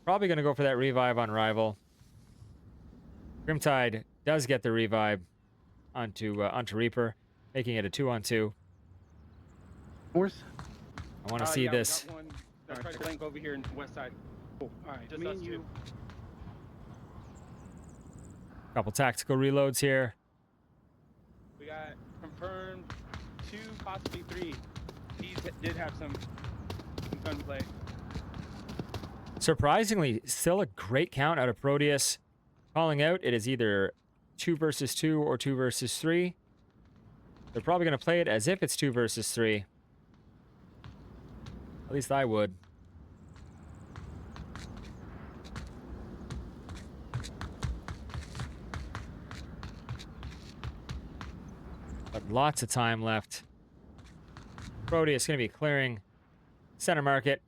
[SPEAKER 1] Probably going to go for that revive on Rival. Grimtide does get the revive onto Reaper, making it a 2-on-2.
[SPEAKER 10] North?
[SPEAKER 1] I want to see this.
[SPEAKER 10] Got one. Let's try to flank over here in the west side. Cool. All right,
[SPEAKER 11] Just
[SPEAKER 10] me
[SPEAKER 11] us
[SPEAKER 10] and
[SPEAKER 11] two.
[SPEAKER 10] you.
[SPEAKER 1] Couple tactical reloads here.
[SPEAKER 10] We got confirmed 2, possibly 3. He did have some gunplay.
[SPEAKER 1] Surprisingly, still a great count out of Proteus. Calling out, it is either 2 versus 2 or 2 versus 3. They're probably going to play it as if it's 2 versus 3. At least I would. But lots of time left. Proteus going to be clearing center market.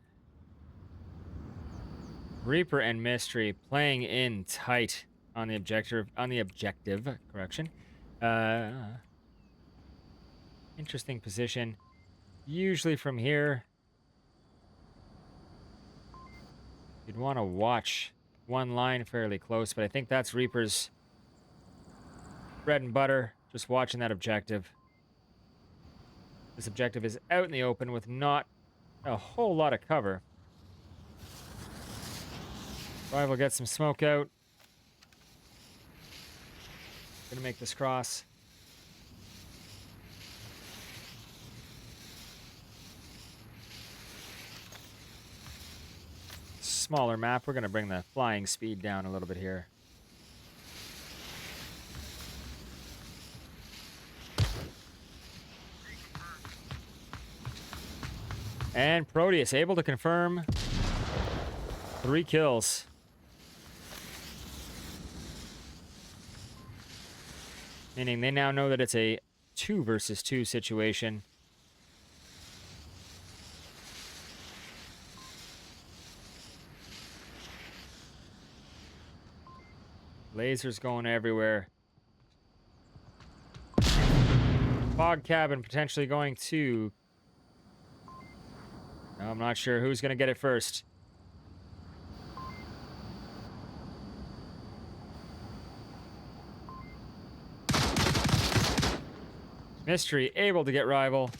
[SPEAKER 1] Reaper and Mystery playing in tight on the objective. Correction. Interesting position. Usually from here, you'd want to watch one line fairly close, but I think that's Reaper's bread and butter. Just watching that objective. This objective is out in the open with not a whole lot of cover. Rival gets some smoke out. Gonna make this cross. Smaller map. We're gonna bring the flying speed down a little bit here. And Proteus able to confirm 3 kills. Meaning they now know that it's a 2 versus 2 situation. Lasers going everywhere. Fog cabin potentially going to... No, I'm not sure who's going to get it first. Mystery able to get rival.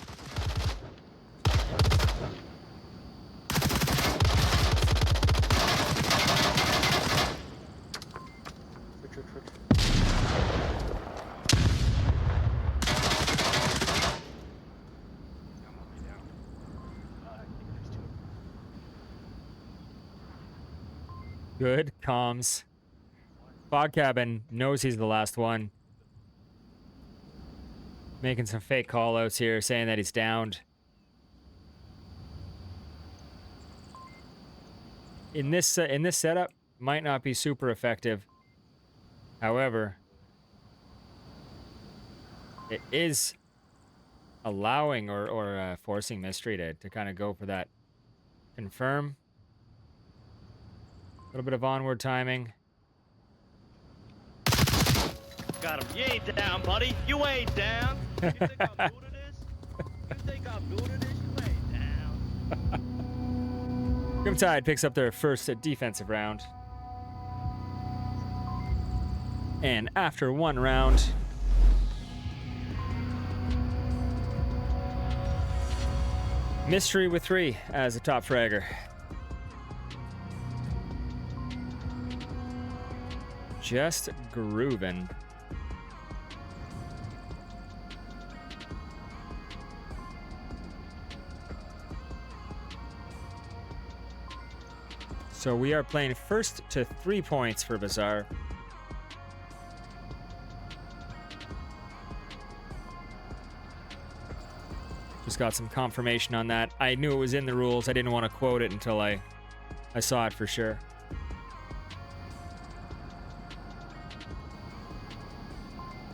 [SPEAKER 1] Good comms. Fog cabin knows he's the last one. Making some fake callouts here, saying that he's downed. In this setup, might not be super effective. However, it is allowing or forcing Mystery to kind of go for that confirm. A little bit of onward timing.
[SPEAKER 2] Got him. You ain't down, buddy. You ain't down. You think I'm new to this? You think I'm new to this? You ain't down.
[SPEAKER 1] Grimtide picks up their first defensive round. And after 1 round, Mystery with 3 as a top fragger. Just grooving. So we are playing first to 3 points for Bazaar. Just got some confirmation on that. I knew it was in the rules. I didn't want to quote it until I saw it for sure.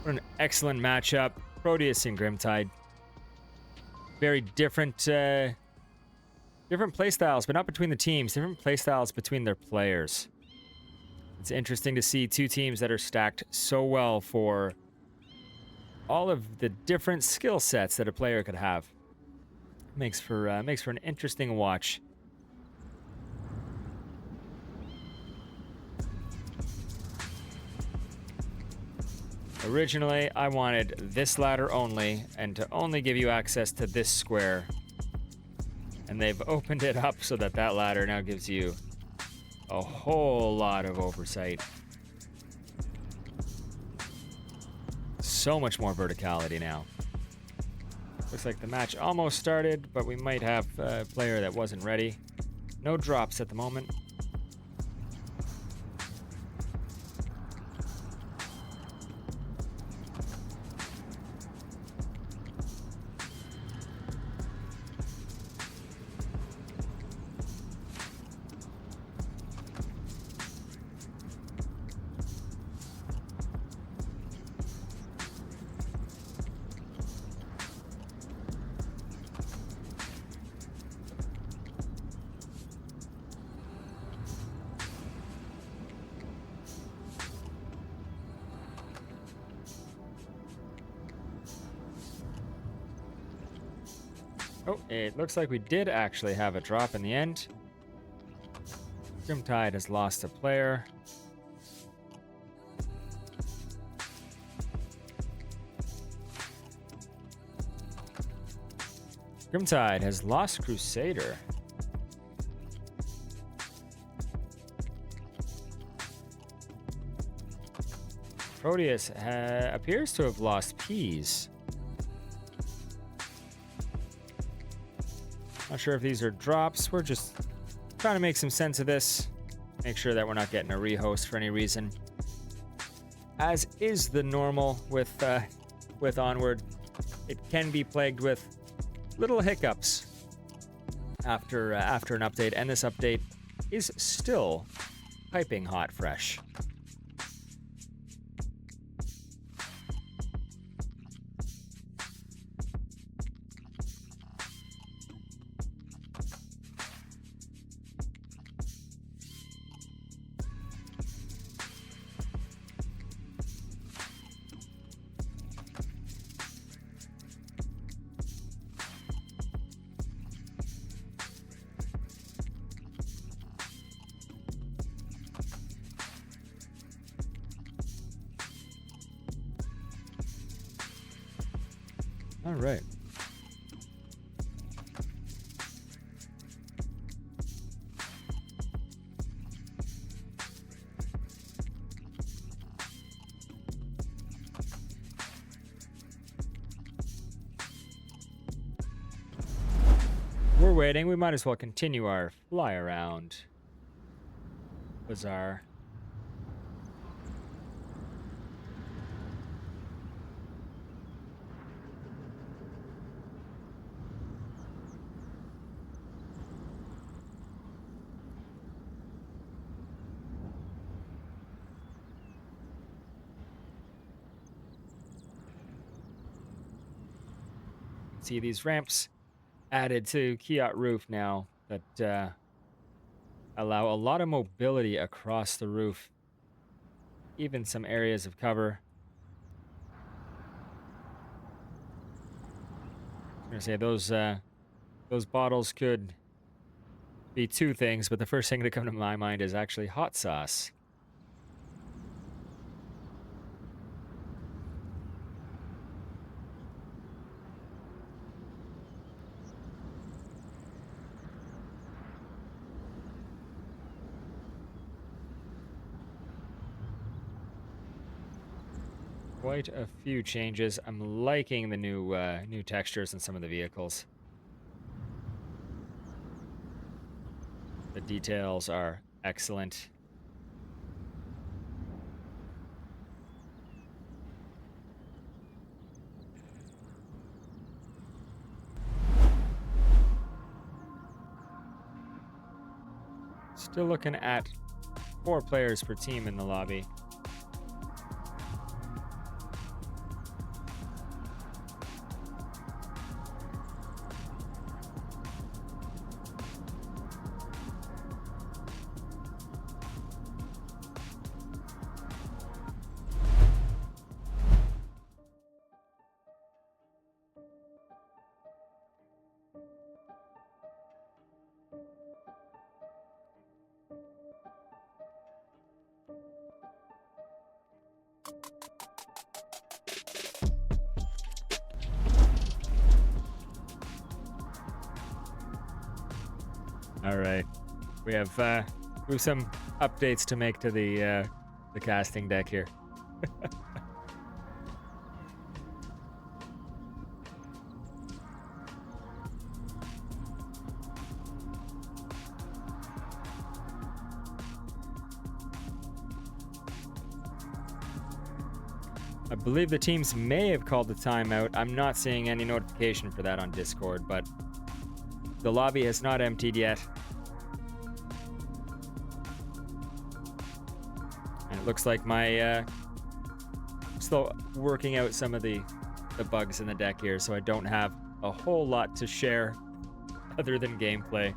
[SPEAKER 1] What an excellent matchup. Proteus and Grimtide. Very different different playstyles, but not between the teams. Different playstyles between their players. It's interesting to see 2 teams that are stacked so well for all of the different skill sets that a player could have. Makes for an interesting watch. Originally, I wanted this ladder only, and to only give you access to this square. And they've opened it up so that that ladder now gives you a whole lot of oversight. So much more verticality now. Looks like the match almost started, but we might have a player that wasn't ready. No drops at the moment. Oh, it looks like we did actually have a drop in the end. Grimtide has lost a player. Grimtide has lost Crusader. Proteus appears to have lost peas. Not sure if these are drops. We're just trying to make some sense of this. Make sure that we're not getting a rehost for any reason. As is the normal with Onward, it can be plagued with little hiccups after an update, and this update is still piping hot fresh. All right. We're waiting. We might as well continue our fly around bazaar. See these ramps added to Kiat roof now that allow a lot of mobility across the roof, even some areas of cover. I'm gonna say those bottles could be two things, but the first thing to come to my mind is actually hot sauce. Quite a few changes. I'm liking the new textures in some of the vehicles. The details are excellent. Still looking at 4 players per team in the lobby. All right, we have some updates to make to the casting deck here. I believe the teams may have called the timeout. I'm not seeing any notification for that on Discord, but the lobby has not emptied yet. And it looks like my still working out some of the bugs in the deck here, so I don't have a whole lot to share other than gameplay.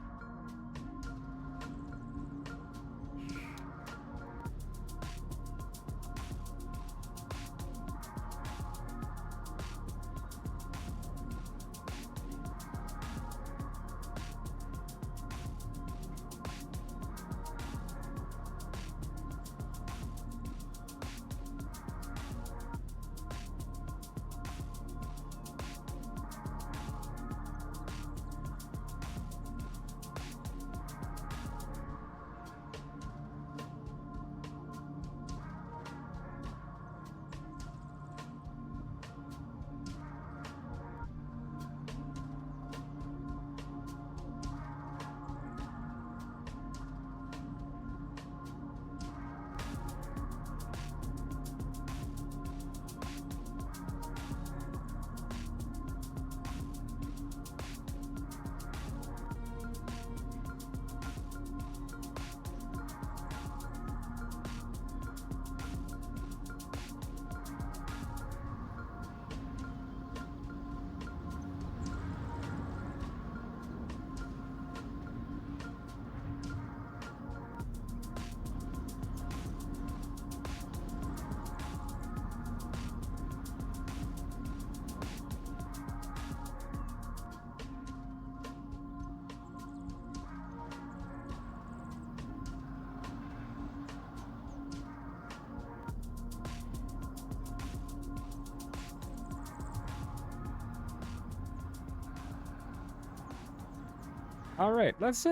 [SPEAKER 1] All right, let's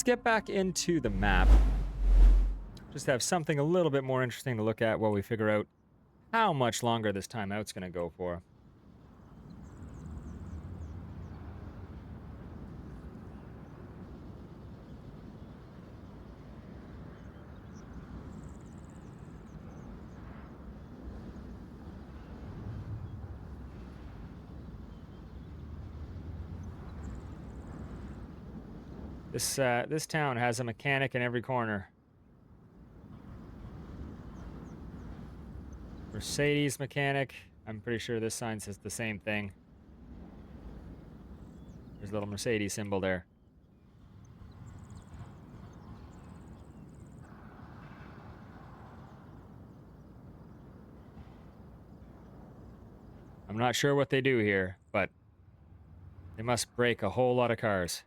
[SPEAKER 1] get back into the map. Just have something a little bit more interesting to look at while we figure out how much longer this timeout's going to go for. This town has a mechanic in every corner. Mercedes mechanic. I'm pretty sure this sign says the same thing. There's a little Mercedes symbol there. I'm not sure what they do here, but they must break a whole lot of cars.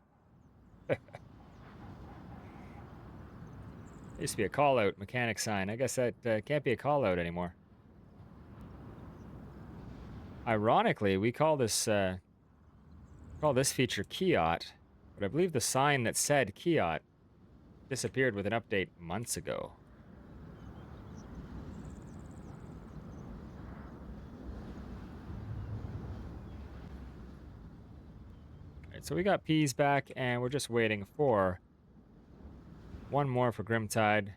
[SPEAKER 1] There used to be a call-out mechanic sign. I guess that can't be a call-out anymore. Ironically, we call this feature Kiot, but I believe the sign that said Kiot disappeared with an update months ago. Alright, so we got Peas back, and we're just waiting for one more for Grimtide.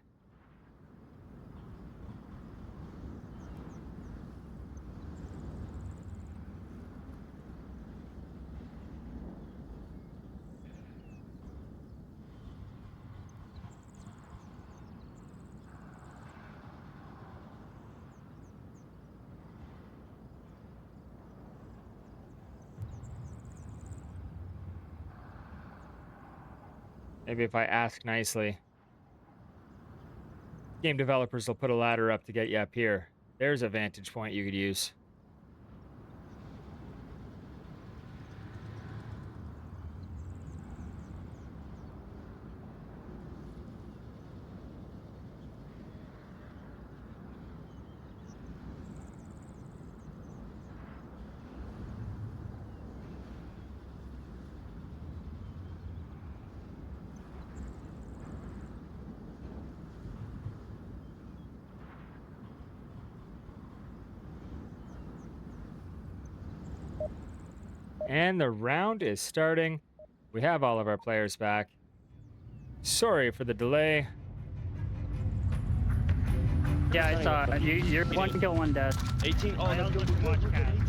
[SPEAKER 1] Maybe if I ask nicely, game developers will put a ladder up to get you up here. There's a vantage point you could use. And the round is starting. We have all of our players back. Sorry for the delay.
[SPEAKER 6] Yeah, I saw it. You're one kill, one death.
[SPEAKER 2] 18. Oh,
[SPEAKER 6] I
[SPEAKER 2] let's go.
[SPEAKER 6] also
[SPEAKER 2] Go,
[SPEAKER 6] watch
[SPEAKER 2] go, go,
[SPEAKER 6] Cat.
[SPEAKER 2] 18.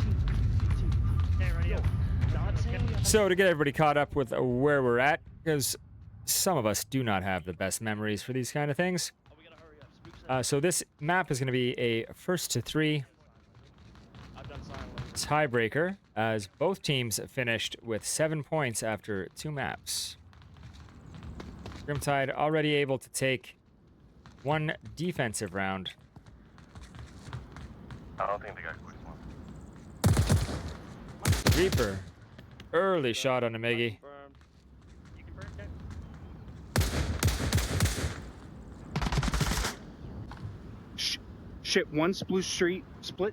[SPEAKER 6] Okay, ready up.
[SPEAKER 2] Not saying we have
[SPEAKER 1] So to get everybody caught up with where we're at, because some of us do not have the best memories for these kind of things.
[SPEAKER 2] Oh, we gotta hurry up. Spook
[SPEAKER 1] So this map is going to be a first to three
[SPEAKER 2] I've done silent.
[SPEAKER 1] tiebreaker, as both teams finished with 7 points after 2 maps. Grimtide already able to take one defensive round.
[SPEAKER 8] I don't think they got quick one.
[SPEAKER 1] Reaper, early shot on a Miggy.
[SPEAKER 2] Confirmed.
[SPEAKER 6] You can burn dead.
[SPEAKER 10] Shit, one split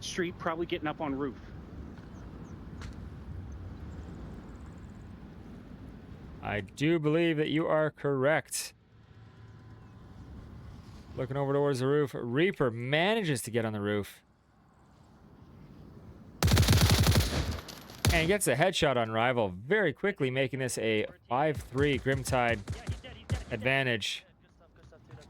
[SPEAKER 10] street, probably getting up on roof.
[SPEAKER 1] I do believe that you are correct. Looking over towards the roof. Reaper manages to get on the roof. And gets a headshot on Rival very quickly, making this a 5-3 Grimtide advantage.
[SPEAKER 2] Good stuff.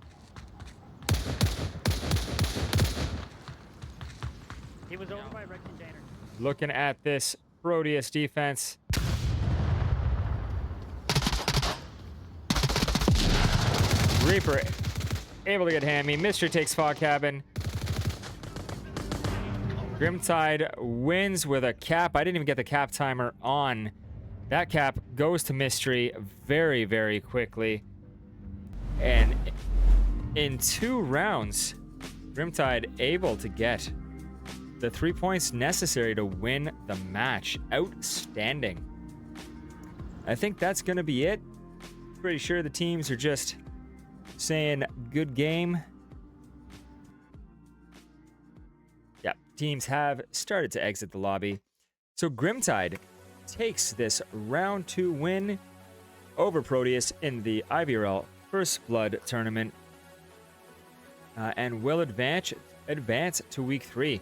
[SPEAKER 6] He was over by red container.
[SPEAKER 1] Looking at this Proteus defense. Reaper able to get hammy. Mystery takes fog cabin. Grimtide wins with a cap. I didn't even get the cap timer on. That cap goes to Mystery very, very quickly. And in 2 rounds, Grimtide able to get the 3 points necessary to win the match. Outstanding. I think that's going to be it. Pretty sure the teams are just saying good game. Yeah, teams have started to exit the lobby. So Grimtide takes this round 2 win over Proteus in the IVRL First Blood tournament, and will advance to Week 3.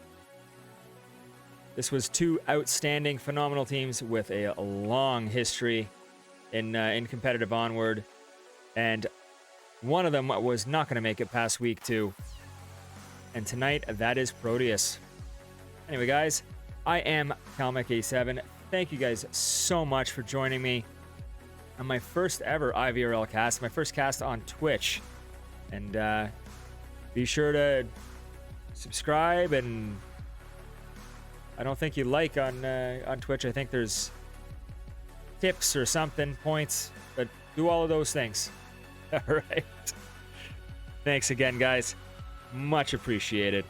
[SPEAKER 1] This was two outstanding, phenomenal teams with a long history in competitive Onward, and one of them was not going to make it past Week 2. And tonight, that is Proteus. Anyway, guys, I am CalMech87. Thank you guys so much for joining me on my first ever IVRL cast, my first cast on Twitch. And be sure to subscribe, and I don't think you like on Twitch. I think there's tips or something, points, but do all of those things. All right. Thanks again, guys. Much appreciated.